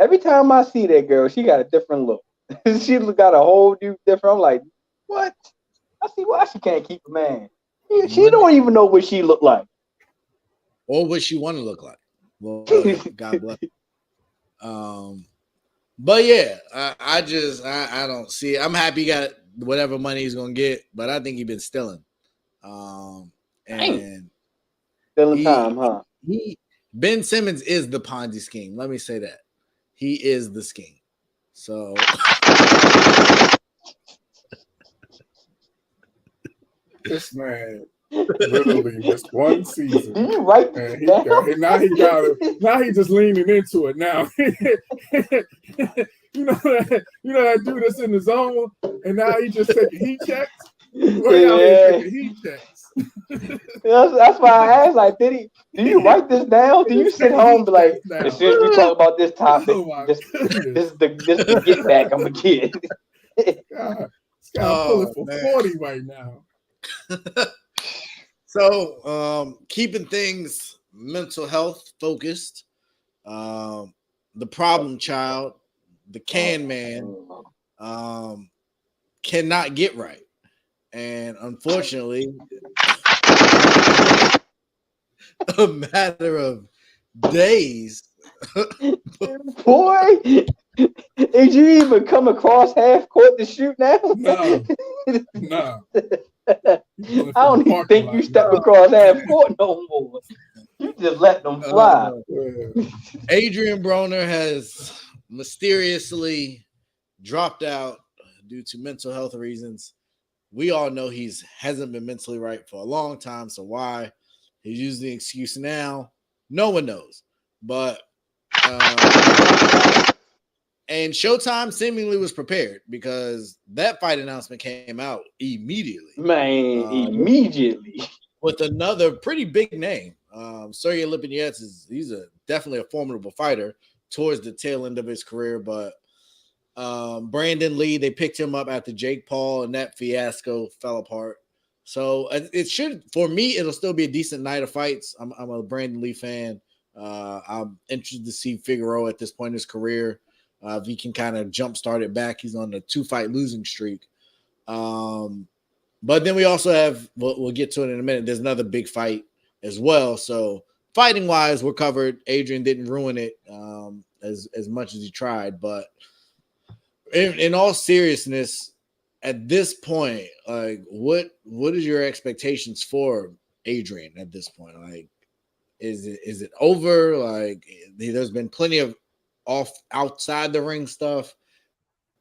every time I see that girl, she got a different look. She got a whole new different. I'm like, what? I see why she can't keep a man. She don't even know what she look like. Or what she want to look like. Well, God bless. But yeah, I don't see it. I'm happy he got whatever money he's gonna get, but I think he's been stealing. And stealing time, huh? Ben Simmons is the Ponzi scheme. Let me say that. He is the scheme. So this man literally missed one season. Did you write this down? Now he's just leaning into it now. you know that dude that's in the zone, and now he just taking heat checks. Taking heat checks. That's why I asked, like, do you write this down? Do you sit home and be like, as soon as we talk about this topic, this is the get back I'm gonna get. God, this guy pulling for 40 right now. So, keeping things mental health focused, the problem child, the can man, cannot get right. And unfortunately, a matter of days. Boy, did you even come across half court to shoot now? No. I don't even think you step across half court no more. You just let them fly. Adrian Broner has mysteriously dropped out due to mental health reasons. we all know hasn't been mentally right for a long time. So why he's using the excuse now, no one knows. But and Showtime seemingly was prepared because that fight announcement came out immediately. Man, immediately. With another pretty big name. Sergey Lipinets he's definitely a formidable fighter towards the tail end of his career, but Brandon Lee, they picked him up after Jake Paul and that fiasco fell apart. So it should, for me, it'll still be a decent night of fights. I'm a Brandon Lee fan. I'm interested to see Figueroa at this point in his career. If he can kind of jumpstart it back, he's on a 2-fight losing streak. But then we also have, we'll get to it in a minute, there's another big fight as well. So fighting wise, we're covered. Adrian didn't ruin it as much as he tried. But in all seriousness, at this point, like what is your expectations for Adrian at this point? Like, is it over? Like, there's been plenty of outside the ring stuff.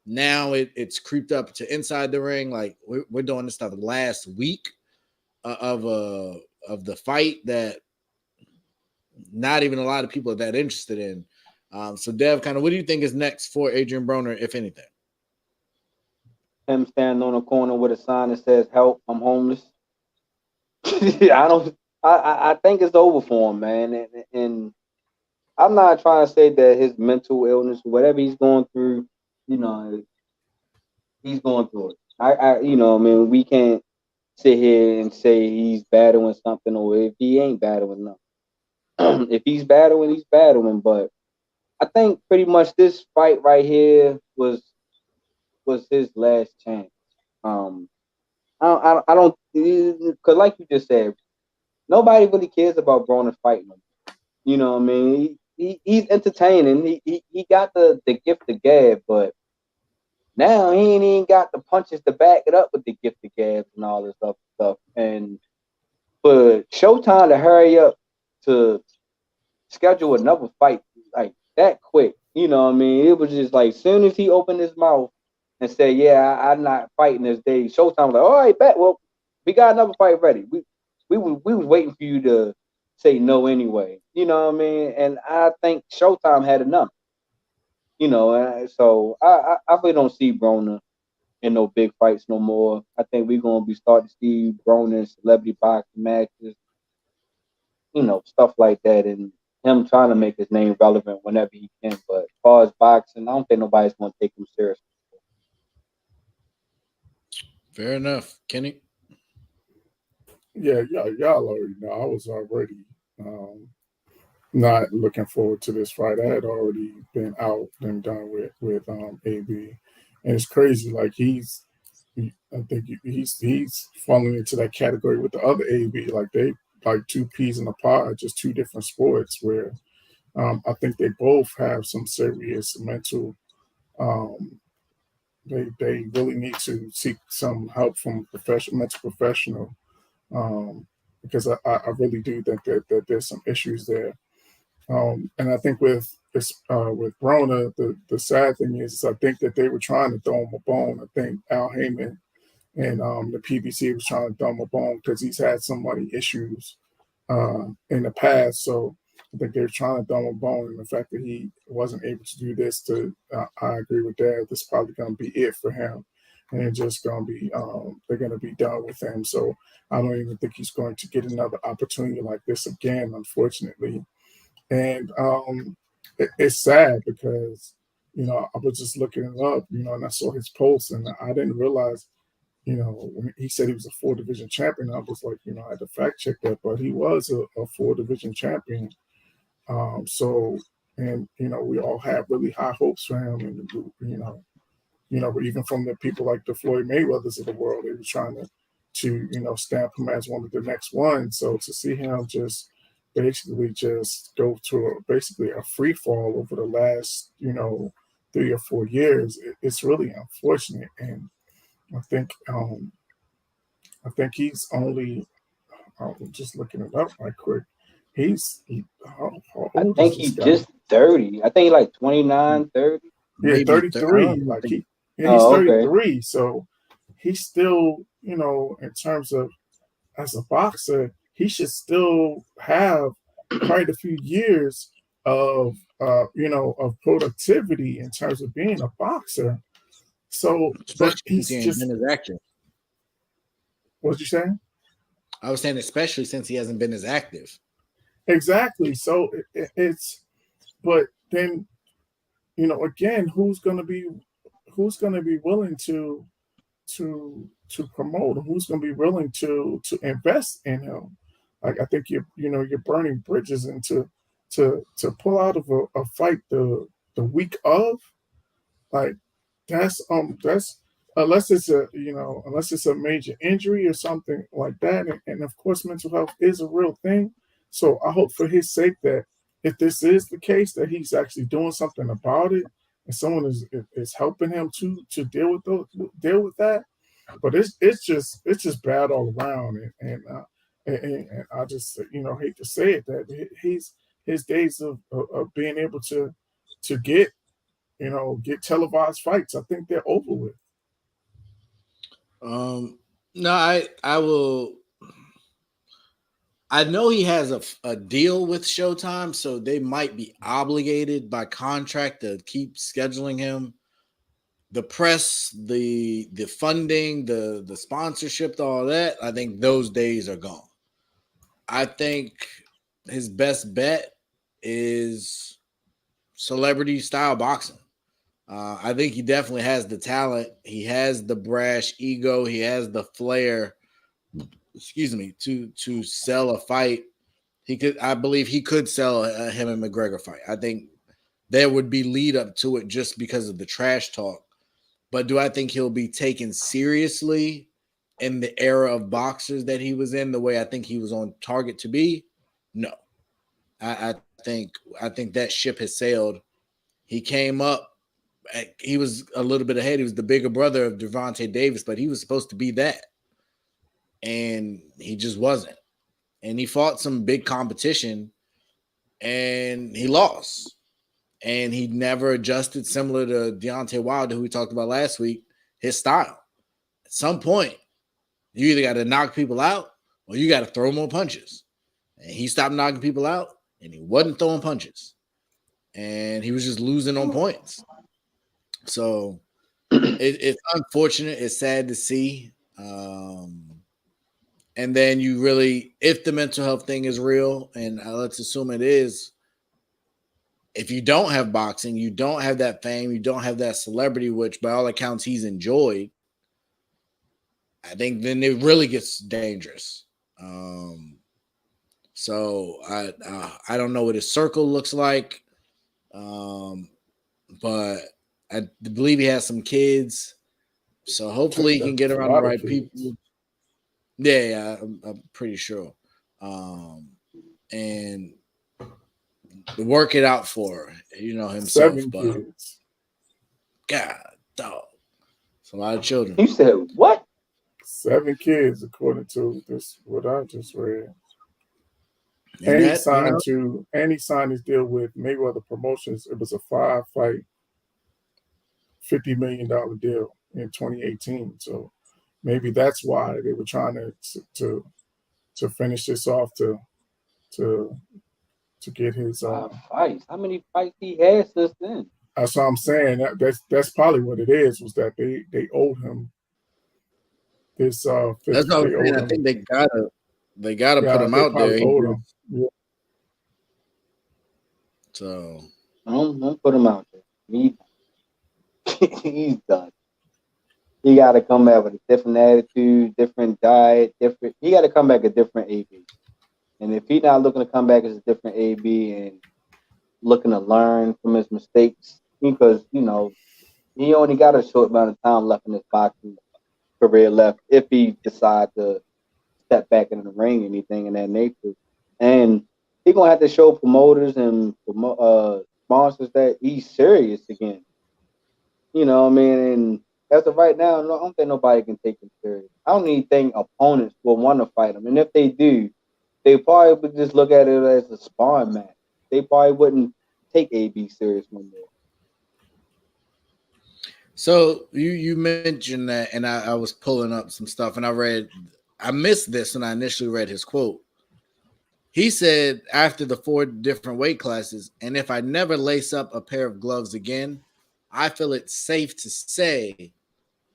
Now it's creeped up to inside the ring. Like we're doing this stuff last week of the fight that not even a lot of people are that interested in. So Dev, kind of, what do you think is next for Adrian Broner, if anything? Him standing on a corner with a sign that says "Help, I'm homeless." I think it's over for him, man. And I'm not trying to say that his mental illness, whatever he's going through, he's going through it. We can't sit here and say he's battling something, or if he ain't battling nothing. If he's battling, he's battling. But I think pretty much this fight right here was his last chance. I don't, because like you just said, nobody really cares about Broner fighting him. You know what I mean? He's entertaining. He got the gift of gab, but now he ain't even got the punches to back it up with the gift of gab and all this other stuff. And for Showtime to hurry up to schedule another fight like that quick, you know what I mean? It was just like, as soon as he opened his mouth and said, "Yeah, I'm not fighting this day," Showtime was like, "All right, bet. Well, we got another fight ready. We was waiting for you to say no anyway." You know what I mean? And I think Showtime had enough. So I really don't see Broner in no big fights no more. I think we're gonna be starting to see Broner in celebrity boxing matches, stuff like that, and him trying to make his name relevant whenever he can. But as far as boxing, I don't think nobody's gonna take him seriously. Fair enough, Kenny. Yeah, y'all already know. I was already not looking forward to this fight. I had already been out and done with AB, and it's crazy. Like I think he's falling into that category with the other AB. Like they like two peas in a pod, just two different sports. Where I think they both have some serious mental. They really need to seek some help from mental professional. Because I really do think that there's some issues there. And I think with Broner, the sad thing is I think that they were trying to throw him a bone. I think Al Heyman and the PBC was trying to throw him a bone because he's had some money issues in the past. So I think they're trying to throw him a bone. And the fact that he wasn't able to do this, I agree with that. This is probably going to be it for him. And it's just going to be, they're going to be done with him. So I don't even think he's going to get another opportunity like this again, unfortunately. And it's sad because, I was just looking it up, and I saw his post and I didn't realize, when he said he was a 4-division champion, I was like, I had to fact check that, but he was a 4-division champion. We all have really high hopes for him. And, even from the people like the Floyd Mayweathers of the world, they were trying to stamp him as one of the next ones. So to see him just basically just go to basically a free fall over the last, 3 or 4 years, it's really unfortunate. And I think he's only, just looking it up right quick. I think he's just 30. I think like 29, 30. Yeah, 33. He's 33. Okay. So he's still, in terms of as a boxer, he should still have quite a few years of of productivity in terms of being a boxer. So, but Especially since he he's ain't just, been as active. what you saying? I was saying, especially since he hasn't been as active. Exactly. So it's, but then, again, who's going to be willing to promote him? Who's going to be willing to invest in him? Like, I think you're burning bridges, and to pull out of a fight the week of, like, that's unless it's a major injury or something like that, and of course mental health is a real thing. So I hope for his sake that if this is the case, that he's actually doing something about it, and someone is helping him to deal with that. But it's just bad all around, and I just hate to say it, that his days of being able to get televised fights, I think they're over with. No, I will. I know he has a deal with Showtime, so they might be obligated by contract to keep scheduling him. The press, the funding, the sponsorship, all that, I think those days are gone. I think his best bet is celebrity style boxing. I think he definitely has the talent. He has the brash ego. He has the flair. Excuse me, to sell a fight. I believe he could sell him and McGregor fight. I think there would be lead up to it just because of the trash talk. But do I think he'll be taken seriously in the era of boxers that he was in, the way I think he was on target to be? No. I think that ship has sailed. He came up. He was a little bit ahead. He was the bigger brother of Gervonta Davis, but he was supposed to be that. And he just wasn't. And he fought some big competition and he lost. And he never adjusted, similar to Deontay Wilder, who we talked about last week, his style. At some point, you either got to knock people out or you got to throw more punches. And he stopped knocking people out and he wasn't throwing punches. And he was just losing on points. So it's unfortunate. It's sad to see. And then you really, if the mental health thing is real, and let's assume it is, if you don't have boxing, you don't have that fame, you don't have that celebrity, which by all accounts he's enjoyed, I think then it really gets dangerous. So I don't know what his circle looks like, but I believe he has some kids. So hopefully he can get around the right people. Yeah, I'm pretty sure. And work it out for himself. 7 kids. God, dog. It's a lot of children. You said what? 7 kids, according to this, what I just read. And he signed his deal with Mayweather Promotions. It was a 5-fight, $50 million deal in 2018. So maybe that's why they were trying to finish this off to get his fights. How many fights he had since then? That's what I'm saying. That's probably what it is. Was that they owed him this? That's what I'm saying. I think they gotta put him out there. Yeah. So don't put him out there. He's done. He got to come back with a different attitude, different diet, different. He got to come back a different AB. And if he's not looking to come back as a different AB and looking to learn from his mistakes, because he only got a short amount of time left in his boxing career left if he decides to step back into the ring, anything in that nature. And he's gonna have to show promoters and sponsors that he's serious again. You know what I mean? And as of right now, I don't think nobody can take him serious. I don't even think opponents will want to fight him. And if they do, they probably would just look at it as a sparring match. They probably wouldn't take AB serious no more. So you mentioned that, and I was pulling up some stuff, and I missed this when I initially read his quote. He said after the 4 different weight classes, and if I never lace up a pair of gloves again, I feel it's safe to say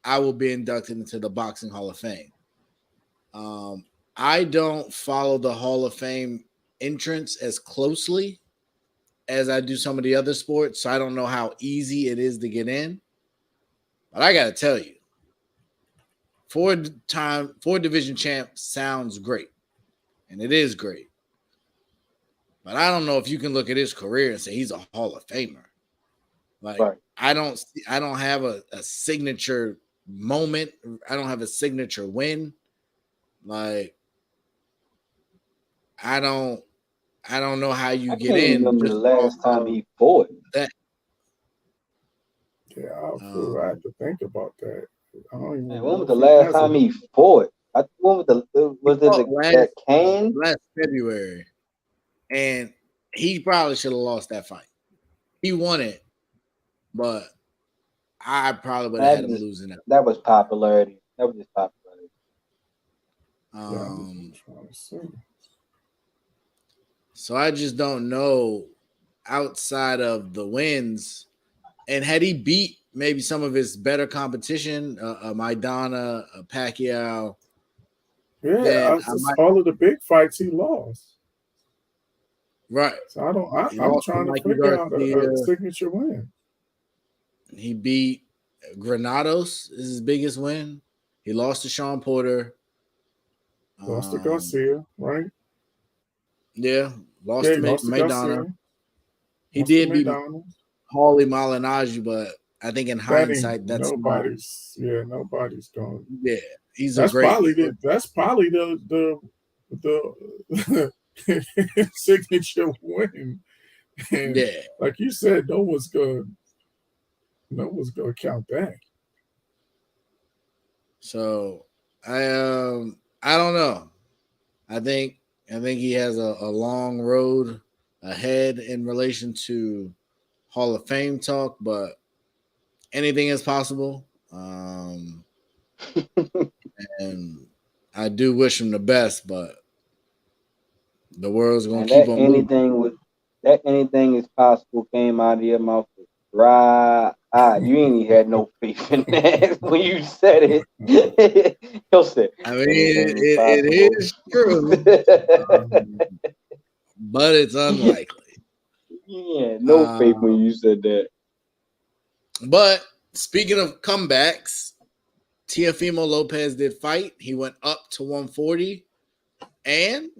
I will be inducted into the Boxing Hall of Fame. I don't follow the Hall of Fame entrance as closely as I do some of the other sports, so I don't know how easy it is to get in. But I got to tell you, 4 division champ sounds great, and it is great. But I don't know if you can look at his career and say he's a Hall of Famer. Like, right. I don't have a signature moment. I don't have a signature win. Like, I don't know how you get in. Remember the last time he fought that. Yeah, I have to think about that. I don't even know. When was the last time he fought? When was that Kane? Last February. And he probably should have lost that fight. He won it, but I probably would have had him losing it. That was popularity. That was just popularity. So I just don't know outside of the wins. And had he beat maybe some of his better competition, Maidana, Pacquiao. Yeah, all of the big fights he lost. Right. So I'm trying to figure out a signature win. He beat Granados, is his biggest win. He lost to Sean Porter. Lost to Garcia, right? Yeah. Lost to Maidana. He did beat Paulie Malignaggi, but I think in hindsight, nobody's going. Yeah, that's probably the signature win. And like you said, no one's gonna count that. So I don't know. I think he has a long road ahead in relation to Hall of Fame talk, but anything is possible. And I do wish him the best, but the world's gonna keep on moving. Anything is possible came out of your mouth. Right. You ain't had no faith in that when you said it. He'll say. I mean, it is true, but it's unlikely. Yeah, no faith when you said that. But speaking of comebacks, Teofimo Lopez did fight. He went up to 140, and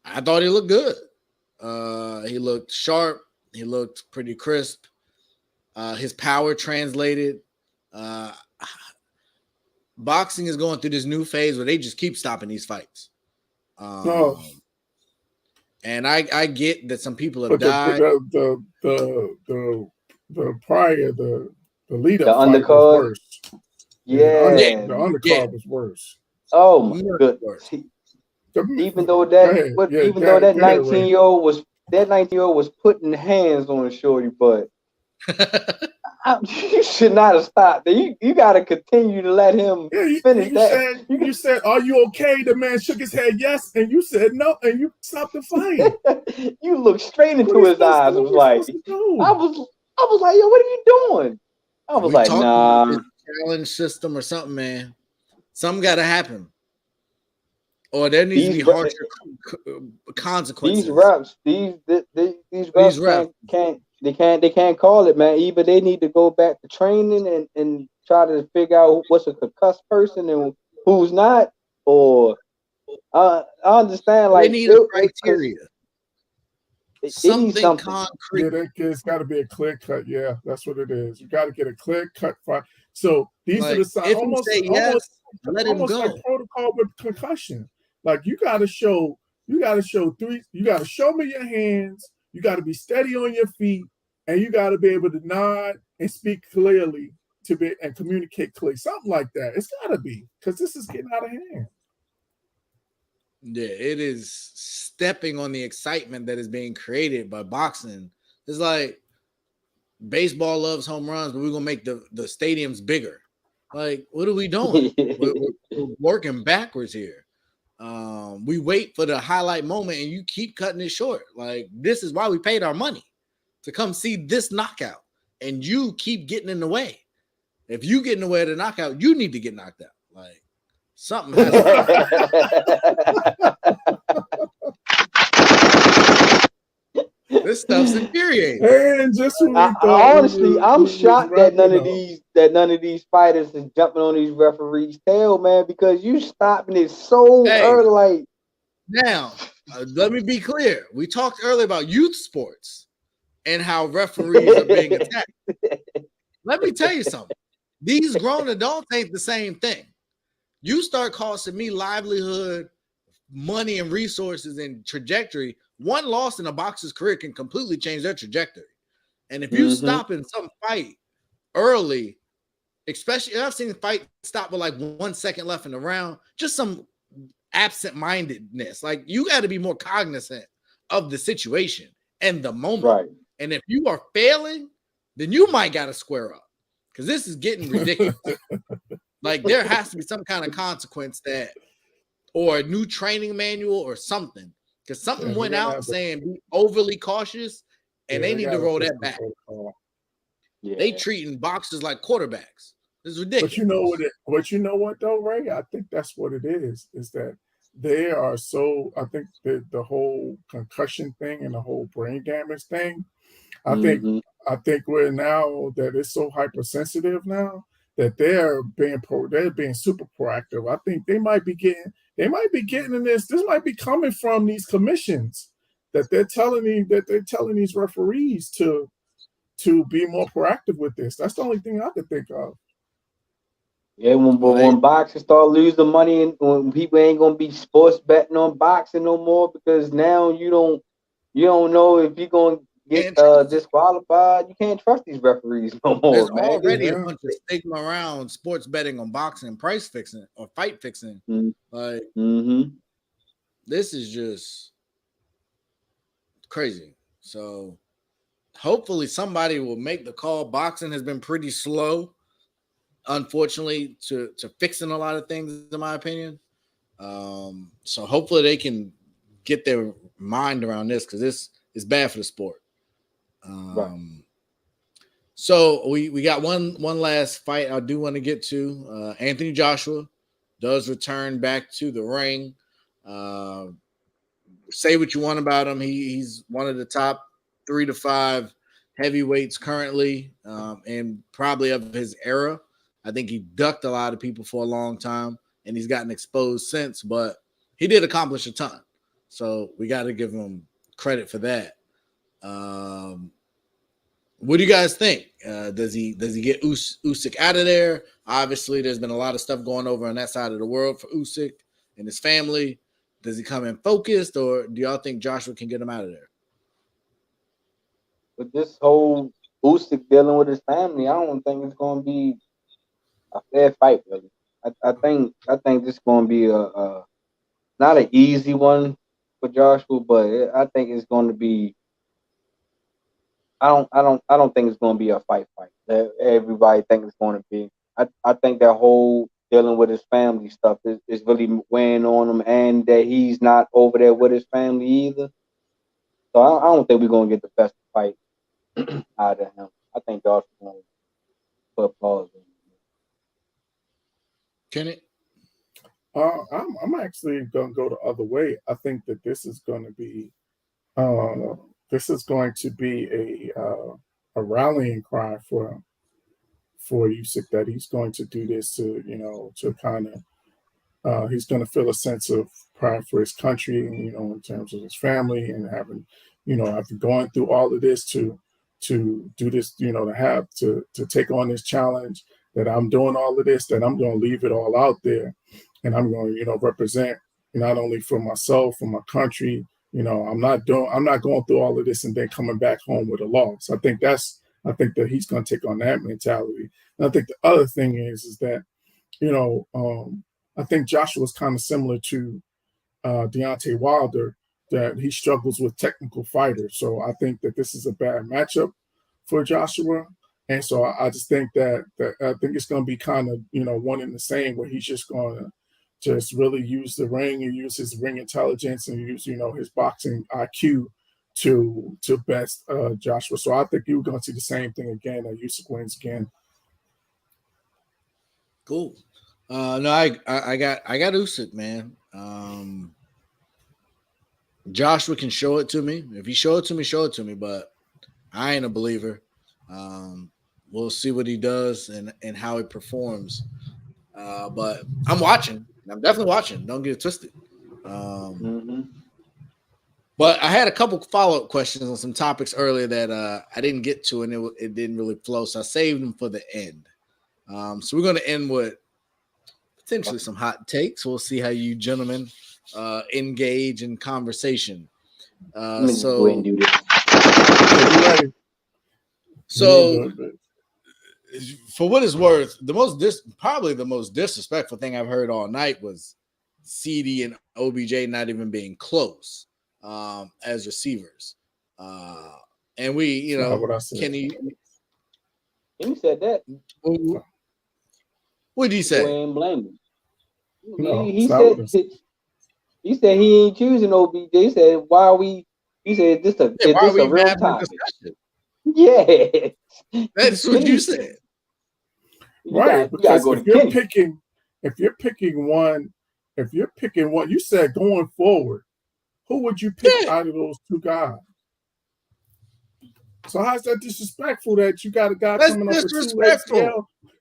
I thought he looked good. He looked sharp. He looked pretty crisp. His power translated. Boxing is going through this new phase where they just keep stopping these fights. And I get that some people have died. The prior, the lead up, the undercard was worse. Yeah, the undercard was worse. Oh my goodness! Even though that 19-year-old was putting hands on Shorty, but you should not have stopped. You got to continue to let him finish that. You said, "Are you okay?" The man shook his head yes, and you said no, and you stopped the fight. You looked straight into his eyes. I was like, yo, what are you doing? I was like, nah. Challenge system or something, man. Something got to happen, or there needs to be harsher consequences. These refs can't call it, man. Either they need to go back to training and try to figure out what's a concussed person and who's not, or I understand like they need a criteria. Something concrete. Yeah, it's got to be a clear cut. Yeah, that's what it is. You got to get a clear cut fight. So these are the signs. Almost let him go. Like protocol with concussion. Like you got to show me your hands. You got to be steady on your feet, and you got to be able to nod and speak clearly and communicate clearly. Something like that. It's got to be, because this is getting out of hand. Yeah, it is stepping on the excitement that is being created by boxing. It's like baseball loves home runs, but we're gonna make the stadiums bigger. Like, what are we doing? we're working backwards here. We wait for the highlight moment, and you keep cutting it short. Like, this is why we paid our money to come see this knockout, and you keep getting in the way. If you get in the way of the knockout, you need to get knocked out. Like, something has to This stuff's infuriating. And just honestly, I'm shocked that none of these fighters is jumping on these referees' tail, man, because you stopping it so early. Like, now, let me be clear. We talked earlier about youth sports and how referees are being attacked. Let me tell you something. These grown adults ain't the same thing. You start costing me livelihood, money, and resources and trajectory. One loss in a boxer's career can completely change their trajectory. And if you stop in some fight early, especially I've seen the fight stop with like 1 second left in the round, just some absent-mindedness. Like, you got to be more cognizant of the situation and the moment. Right. And if you are failing, then you might got to square up, because this is getting ridiculous. Like, there has to be some kind of consequence or a new training manual or something. Because something went out saying be overly cautious, and they need to roll that back. Yeah. They treating boxers like quarterbacks. This is ridiculous. But you know what though, Ray? I think that's what it is that they are so, I think the whole concussion thing and the whole brain damage thing, I think we're now that it's so hypersensitive now that they're being super proactive. I think they might be getting in this. This might be coming from these commissions that they're telling these referees to be more proactive with this. That's the only thing I could think of. Yeah, when boxers start losing money, and when people ain't gonna be sports betting on boxing no more, because now you don't know if you're gonna get disqualified. You can't trust these referees no more. There's man. already a bunch of stigma around sports betting on boxing and price fixing or fight fixing. Like, this is just crazy. So hopefully somebody will make the call. Boxing has been pretty slow, unfortunately, to fixing a lot of things, in my opinion. So hopefully they can get their mind around this, because this is bad for the sport. So we got one last fight I do want to get to. Anthony Joshua does return back to the ring. Say what you want about him. He's one of the top 3 to 5 heavyweights currently, and probably of his era. I think he ducked a lot of people for a long time, and he's gotten exposed since, but he did accomplish a ton. So we got to give him credit for that. What do you guys think? Does he get Usyk out of there? Obviously, there's been a lot of stuff going over on that side of the world for Usyk and his family. Does he come in focused, or do y'all think Joshua can get him out of there? With this whole Usyk dealing with his family, I don't think it's going to be a fair fight, really. I think this is going to be a not an easy one for Joshua, but I think it's going to be. I don't think it's going to be a fight that everybody thinks it's going to be. I think that whole dealing with his family stuff is really weighing on him, and that he's not over there with his family either. So I don't think we're going to get the best fight out of him. I think Joshua's going to put pause in. Kenny? I'm actually going to go the other way. I think that this is going to be a rallying cry for Usyk, that he's going to do this to kind of he's going to feel a sense of pride for his country, in terms of his family, and having, after going through all of this to do this, to take on this challenge, that I'm doing all of this, that I'm going to leave it all out there, and I'm going to, represent not only for myself, for my country. I'm not going through all of this and then coming back home with a loss. I think that he's going to take on that mentality. And I think the other thing is that, I think Joshua's kind of similar to Deontay Wilder, that he struggles with technical fighters. So I think that this is a bad matchup for Joshua. And so I just think that I think it's going to be kind of, one and the same, where he's just going to just really use the ring and use his ring intelligence and use, his boxing IQ to best Joshua. So I think you're going to see the same thing again. Usyk wins again. Cool. No, I got Usyk, man. Joshua can show it to me. If he show it to me, but I ain't a believer. We'll see what he does and how he performs. But I'm watching. I'm definitely watching. Don't get it twisted. But I had a couple follow-up questions on some topics earlier that I didn't get to, and it didn't really flow. So I saved them for the end. So we're going to end with potentially some hot takes. We'll see how you gentlemen engage in conversation. Go ahead and do this. So, for what it's worth, probably the most disrespectful thing I've heard all night was CD and OBJ not even being close as receivers. And we, Kenny. He said that. What did he say? I ain't blame him. No, he said he ain't choosing OBJ. He said, why are we? He said, is this a real topic? Yeah. That's what you said. Right. Because if you're picking one, you said going forward, who would you pick out of those two guys? So how's that disrespectful that you got a guy coming up with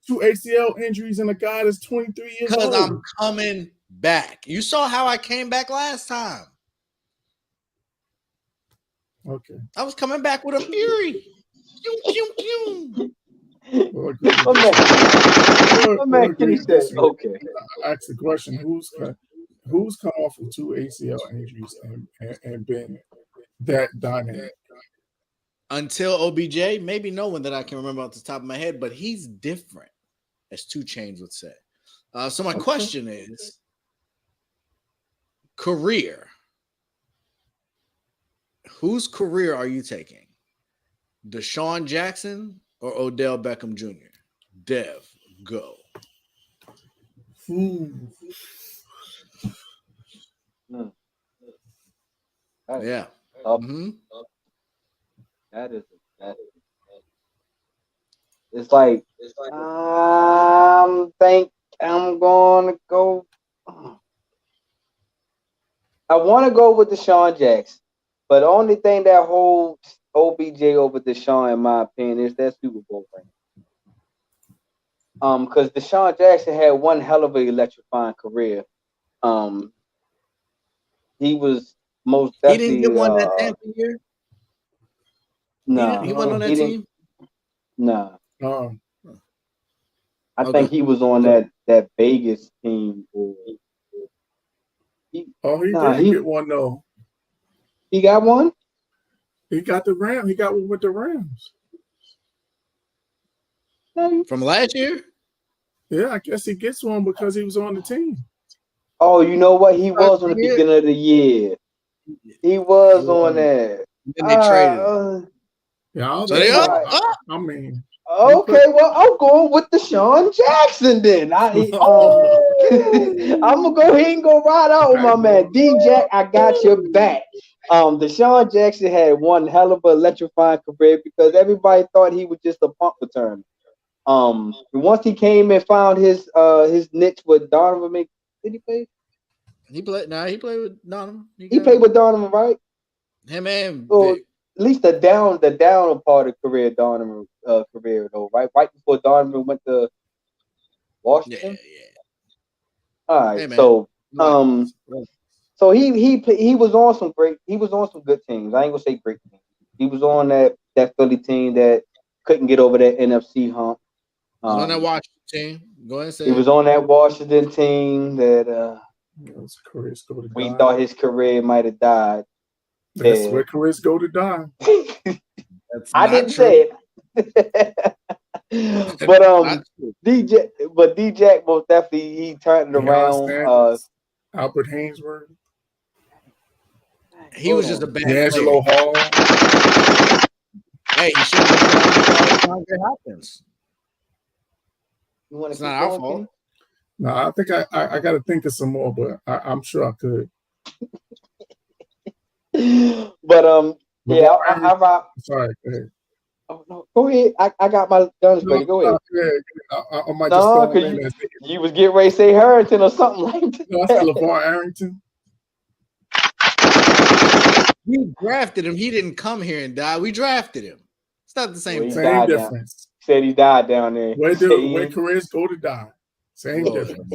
two ACL injuries and a guy that's 23 years old? Because I'm coming back. You saw how I came back last time. Okay. I was coming back with a fury. Okay. I asked the question: Who's come off of two ACL injuries and been that dynamic? Until OBJ, maybe no one that I can remember off the top of my head, but he's different, as 2 Chainz would say. So my question is, career. Whose career are you taking? Deshaun Jackson or Odell Beckham Jr.? Dev, go. Yeah. That is. It's like think I'm going to go. I want to go with Deshaun Jackson, but the only thing that holds OBJ over Deshaun, in my opinion, is that Super Bowl ring. Because Deshaun Jackson had one hell of an electrifying career. He was most definitely. He didn't get one that Tampa year. No, he wasn't on that team. No, I Okay. think he was on that Vegas team. He didn't get one though. He got one. He got the Rams. He got one with the Rams. From last year? Yeah, I guess he gets one because he was on the team. Oh, you know what? He was on the beginning of the year. He was on that. Then they traded him. Yeah, so they up. I mean, okay, well, I'm going with Deshaun Jackson then. I'm gonna go ahead and go right out with my man D-Jack. I got your back. Deshaun Jackson had one hell of an electrifying career because everybody thought he was just a punt returner. Once he came and found his niche with Donovan, did he play? He played with Donovan. He played with Donovan, right? Him and Vic. At least the down part of Donovan career though, right? Right before Donovan went to Washington. Yeah. All right, so so he was on some good teams. I ain't gonna say great teams. He was on that Philly team that couldn't get over that NFC hump. On that Washington team. Go ahead and say he was on that Washington team that we thought his career might have died. That's where careers go to die. I didn't say it. But D-Jack most definitely he turned it around. Albert Hainsworth. He was just a bad D'Angelo Hall. Hey, you should have been Andre Hopkins. You want to It's not our fault. Kenny? No, I think I got to think of some more, but I'm sure I could. But yeah, I rock. Sorry, go ahead. Oh no, go ahead. I got my guns ready. Go ahead. I might just throw him in you was getting ready to say Harrington or something like that. No, I said LeVar Arrington. We drafted him. He didn't come here and die. We drafted him. It's not the same. Same difference. Said he died down there. Where careers go to die. Same difference.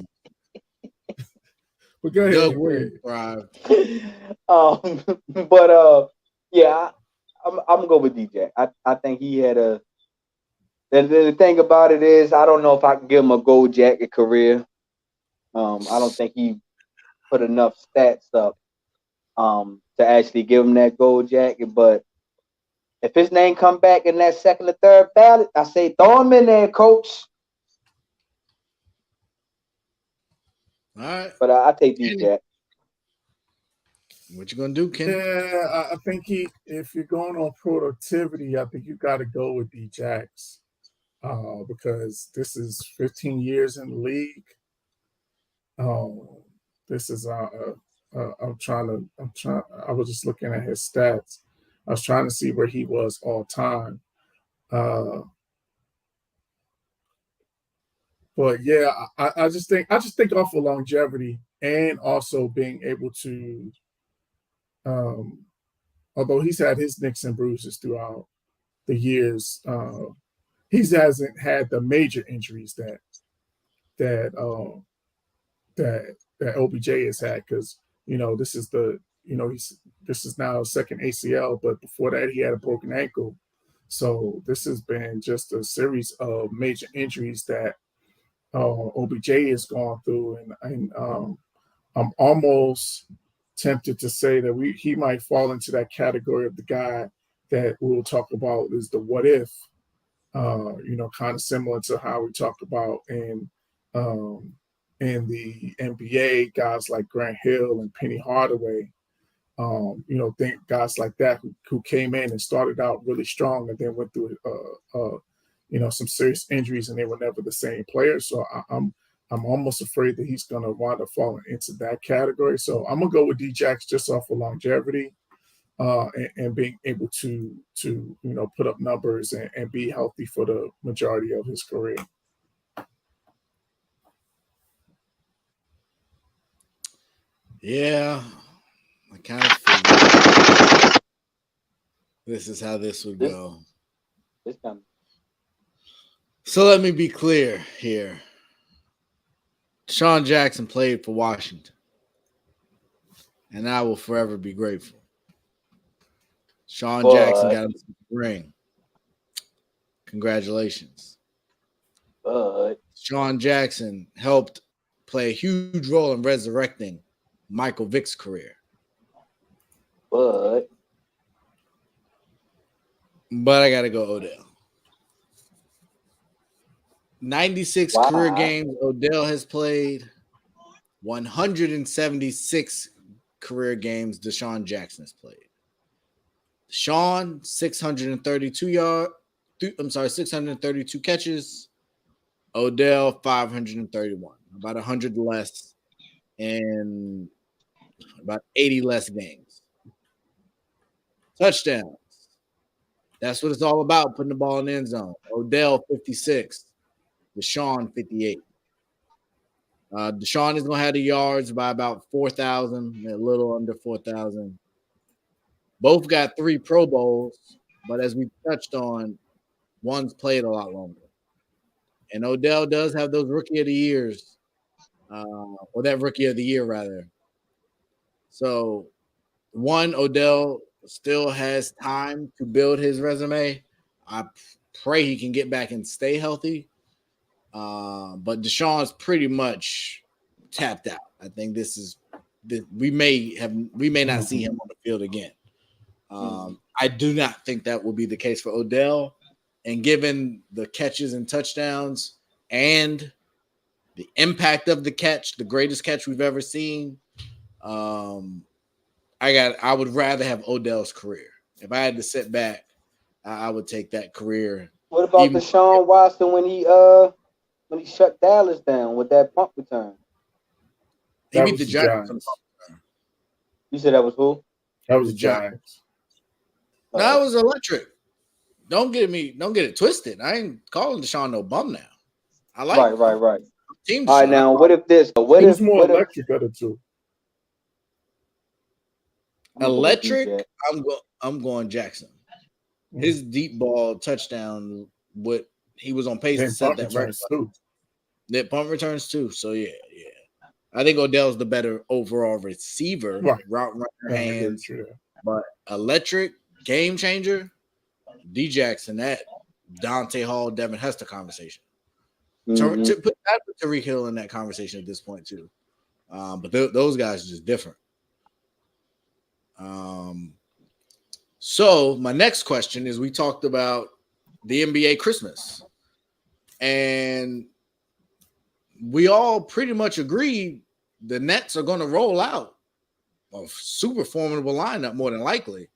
But go ahead. But yeah, I'm gonna go with DJ. I think he had a. The thing about it is, I don't know if I can give him a gold jacket career. I don't think he put enough stats up to actually give him that gold jacket. But if his name come back in that second or third ballot, I say throw him in there, coach. All right. But I take DJ. What you gonna do, Ken? Yeah, I think if you're going on productivity, I think you got to go with D-Jax. Because this is 15 years in the league. This is I was just looking at his stats. I was trying to see where he was all time. But yeah, I just think off of longevity and also being able to, although he's had his nicks and bruises throughout the years, he hasn't had the major injuries that OBJ has had, because this is now his second ACL, but before that he had a broken ankle. So this has been just a series of major injuries that OBJ has gone through, and I'm almost tempted to say that he might fall into that category of the guy that we'll talk about is the what if, kind of similar to how we talked about in the NBA, guys like Grant Hill and Penny Hardaway, think guys like that who came in and started out really strong and then went through some serious injuries and they were never the same player. So I'm almost afraid that he's going to wind up falling into that category. So I'm going to go with D-Jax just off of longevity and being able to put up numbers and be healthy for the majority of his career. Yeah, I kind of figured this is how this would go. So let me be clear here. DeSean Jackson played for Washington, and I will forever be grateful. DeSean Jackson got him the ring. Congratulations. DeSean Jackson helped play a huge role in resurrecting Michael Vick's career. But I got to go Odell. 96 career games Odell has played. 176 career games DeSean Jackson has played. DeSean, 632 catches. Odell, 531. About 100 less and about 80 less games. Touchdowns. That's what it's all about, putting the ball in the end zone. Odell, 56. DeSean, 58. DeSean is going to have the yards by about 4,000, a little under 4,000. Both got 3 Pro Bowls, but as we touched on, one's played a lot longer. And Odell does have those Rookie of the Years, or that Rookie of the Year, rather. So, Odell still has time to build his resume. I pray he can get back and stay healthy. But DeSean's pretty much tapped out. I think we may not see him on the field again. I do not think that will be the case for Odell. And given the catches and touchdowns and the impact of the catch, the greatest catch we've ever seen, I would rather have Odell's career. If I had to sit back, I would take that career. What about Deshaun Watson when he shut Dallas down with that punt return? He beat the Giants. You said that was who? That was the Giants. No, it was electric. Don't get it twisted. I ain't calling Deshaun no bum now. I like right. Team All right, now what if this? What if more electric out of two? Electric. I'm going Jackson. His deep ball touchdown. What he was on pace to set that record. That punt returns too. So yeah. I think Odell's the better overall receiver, route runner, hands, but electric game changer. D Jackson, that Dante Hall, Devin Hester conversation. To put Tyreek Hill in that conversation at this point too, but those guys are just different. So my next question is: we talked about the NBA Christmas, and we all pretty much agreed the Nets are going to roll out a super formidable lineup more than likely.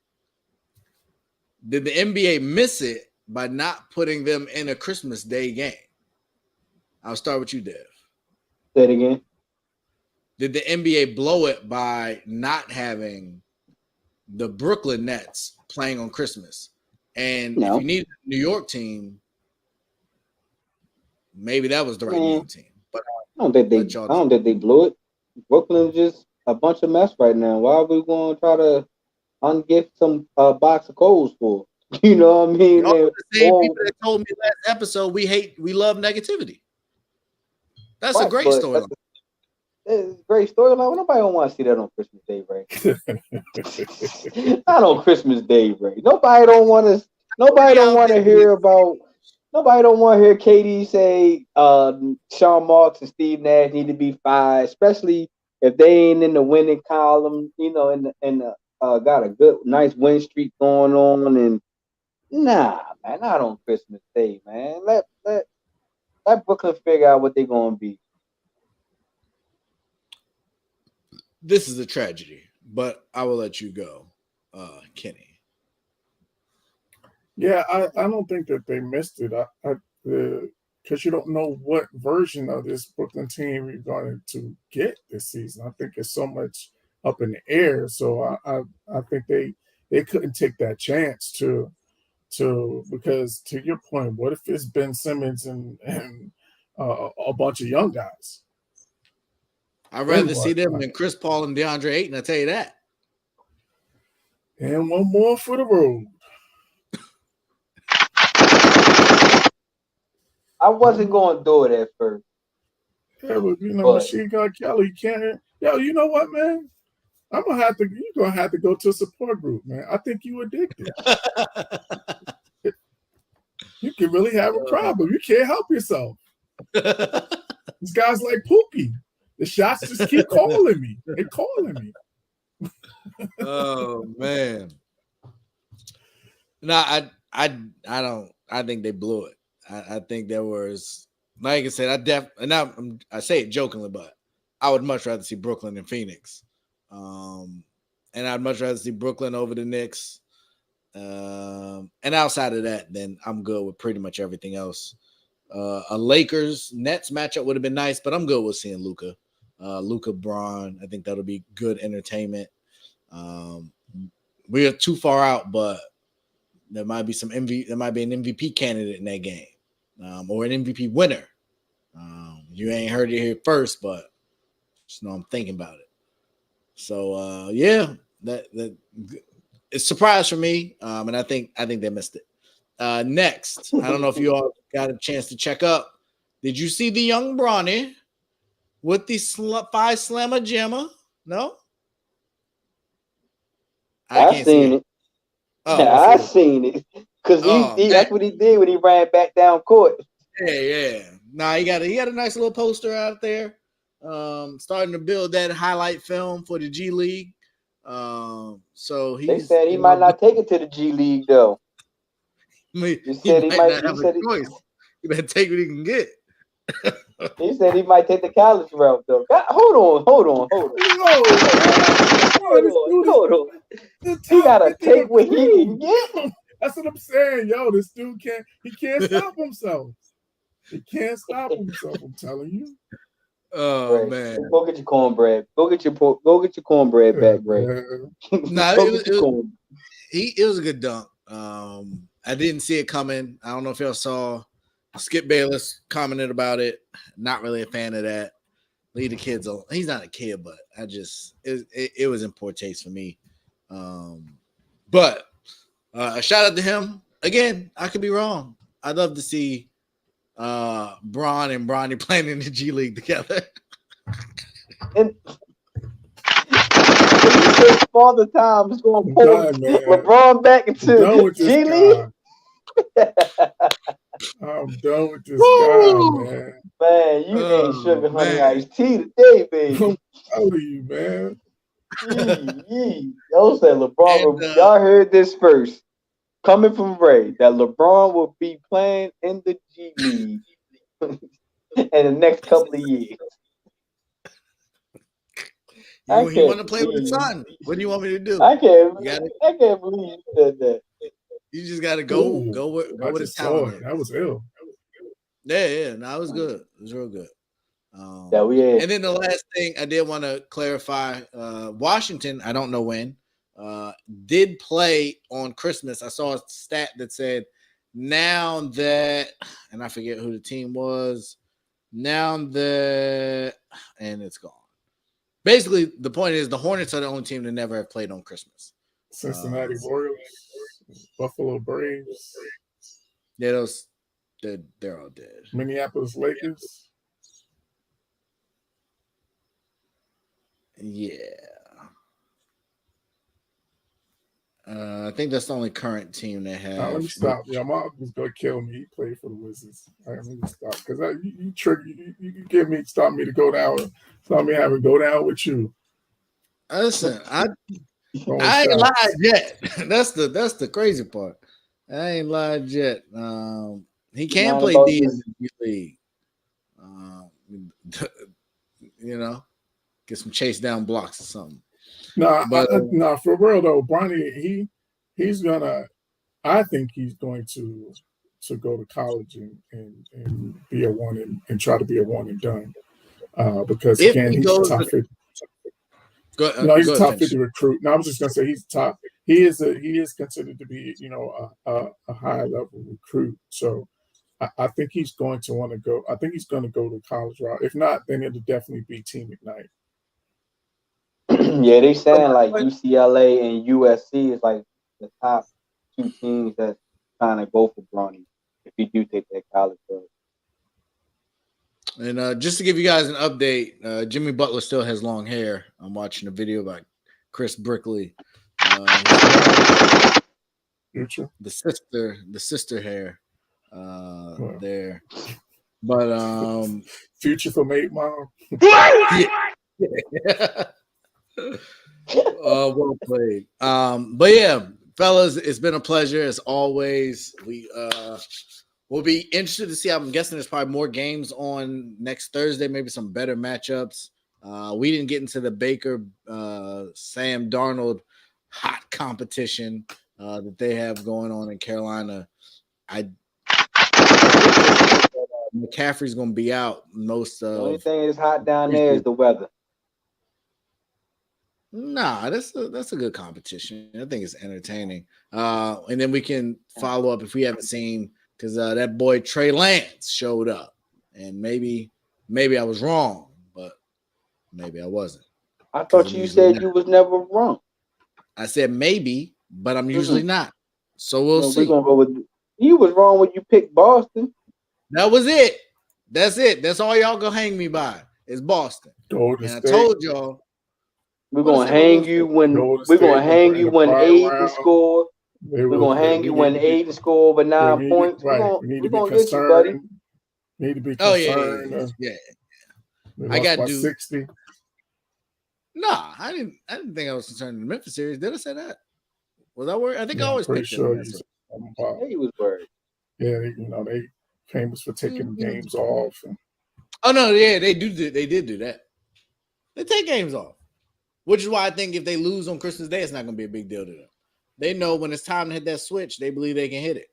Did the NBA miss it by not putting them in a Christmas Day game? I'll start with you, Dev. Say it again. Did the NBA blow it by not having the Brooklyn Nets playing on Christmas? And if you needed a New York team, maybe that was the right New York team. But I don't think they blew it. Brooklyn's just a bunch of mess right now. Why are we going to try to ungift some box of coals for? You know what I mean? The same people that told me last episode we love negativity. That's a great storyline. It's a great storyline. Well, nobody don't want to see that on Christmas Day, right? Not on Christmas Day, right? Nobody don't want to hear about. Nobody don't want to hear KD say Sean Marks and Steve Nash need to be fired, especially if they ain't in the winning column. You know, and got a good, nice win streak going on. And nah, man, not on Christmas Day, man. Let Brooklyn figure out what they're gonna be. This is a tragedy, but I will let you go, Kenny. Yeah, I don't think that they missed it. Because you don't know what version of this Brooklyn team you're going to get this season. I think it's so much up in the air. So I think they couldn't take that chance to because to your point, what if it's Ben Simmons and a bunch of young guys? I'd rather see them than Chris Paul and DeAndre Ayton, I'll tell you that. And one more for the road. I wasn't going to do it at first. Yeah, but Machine Gun Kelly can't. Yo, you know what, man? You're gonna have to go to a support group, man. I think you addicted. You can really have a problem. You can't help yourself. These guys like Pookie. The shots just keep calling me. They're calling me. Oh man. No, I think they blew it. I think there was, like I said, I say it jokingly, but I would much rather see Brooklyn than Phoenix. And I'd much rather see Brooklyn over the Knicks. And outside of that, then I'm good with pretty much everything else. A Lakers-Nets matchup would have been nice, but I'm good with seeing Luka Braun. I think that'll be good entertainment. We are too far out, but there might be there might be an MVP candidate in that game, or an MVP winner. You ain't heard it here first, but just know I'm thinking about it. So yeah, that it's a surprise for me, and I think they missed it. Next, I don't know if you all got a chance to check up. Did you see the young Bronny with the 5 slammer jammer? No, I've seen it. I seen it because that's what he did when he ran back down court. Yeah. Nah, he got a nice little poster out there. Starting to build that highlight film for the G League. So they said he might not take it to the G League though. He said he might have a choice. He better take what he can get. He said he might take the college route though. God, hold on. He gotta take what he can get. That's what I'm saying, yo. This dude can't stop himself. He can't stop himself. I'm telling you. Oh man, go get your cornbread. Go get your cornbread back, Ray. No, it was a good dunk. I didn't see it coming. I don't know if y'all saw Skip Bayless commented about it. Not really a fan of that. Leave the kids alone. He's not a kid, but it was in poor taste for me. But a shout out to him. Again, I could be wrong. I'd love to see Bron and Bronny playing in the G League together. And Father Time is going to pull LeBron back into G League. I'm done with this guy, man. Man, you ain't sugar honey iced tea today, baby. I'm proud of you, man. Y'all said LeBron. Y'all heard this first. Coming from Ray, that LeBron will be playing in the G League in the next couple of years. You want to play with the son? What do you want me to do? I can't believe you said that. You just got to go with his talent. That was ill. Yeah. No, it was good. It was real good. And then the last thing I did want to clarify: Washington, I don't know when, did play on Christmas. I saw a stat that said now that, and I forget who the team was. Now that, and it's gone. Basically, the point is the Hornets are the only team that never have played on Christmas. Cincinnati Royals, Buffalo Braves. Yeah, they're all dead. Minneapolis Lakers. Yeah. I think that's the only current team they have. Let me stop. Yeah, my uncle's gonna kill me. He played for the Wizards. Let me stop because you get me, stop me to go down. Stop me having to go down with you. Listen, I ain't lied yet. That's the crazy part. I ain't lied yet. He can play D in the League. Get some chase down blocks or something. No, for real though, Bronny, he's gonna. I think he's going to go to college and be a one and try to be a one and done. Because again, he's top 50. He's a top 50 recruit. No, I was just gonna say he's top. He is considered to be a high level recruit. So I think he's going to want to go. I think he's going to go the college route. If not, then it'll definitely be Team Ignite. Yeah, they saying like UCLA and USC is like the top two teams that's trying to go for Bronny if you do take that college road. And just to give you guys an update, Jimmy Butler still has long hair. I'm watching a video about Chris Brickley. The sister hair there. But Future from 8 Mile. Well played. But yeah, fellas, it's been a pleasure as always. We'll be interested to see. I'm guessing there's probably more games on next Thursday, maybe some better matchups. We didn't get into the Baker Sam Darnold hot competition that they have going on in Carolina. McCaffrey's going to be out most of. The only thing that's hot down there is the weather. Nah, that's a good competition. I think it's entertaining. And then we can follow up if we haven't seen, because that boy Trey Lance showed up, and maybe I was wrong, but maybe I wasn't. I thought you said you was never wrong. I said maybe, but I'm usually not. So we'll see. We're gonna go with you. Was wrong when you picked Boston. That was it. That's it. That's all y'all gonna hang me by is Boston. Golden and State. I told y'all. We're gonna hang you when Aiden score. We're gonna hang you when Aiden score over 9 points. We're gonna get you, buddy. Need to be concerned. Yeah. I got to do 60. Nah, I didn't think I was concerned in the Memphis series. Did I say that? Was I worried? I think I always pretty picked sure them. He was worried. Yeah, they famous for taking games off. Oh no, yeah, they did do that. They take games off. Which is why I think if they lose on Christmas Day, it's not going to be a big deal to them. They know when it's time to hit that switch, they believe they can hit it.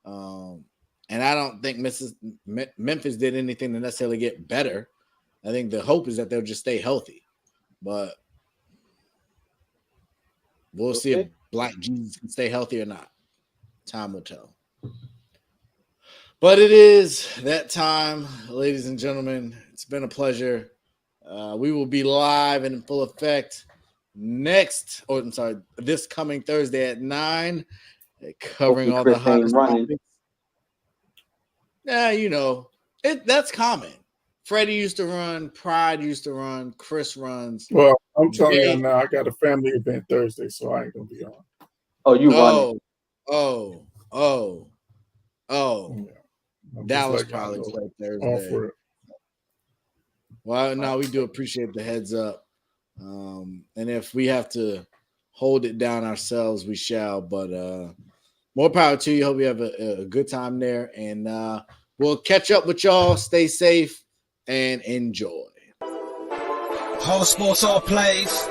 And I don't think Memphis did anything to necessarily get better. I think the hope is that they'll just stay healthy. But we'll see if Black Jesus can stay healthy or not. Time will tell. But it is that time, ladies and gentlemen. It's been a pleasure. We will be live and in full effect this coming Thursday at 9, covering all the hottest topics. Yeah, you know, that's common. Freddie used to run, Pride used to run, Chris runs. Well, I'm telling you now, I got a family event Thursday, so I ain't gonna be on. Oh, you running? Yeah. That was probably played Thursday. Well, no, we do appreciate the heads up. And if we have to hold it down ourselves, we shall. But more power to you. Hope you have a good time there. And we'll catch up with y'all. Stay safe and enjoy. All sports, all plays.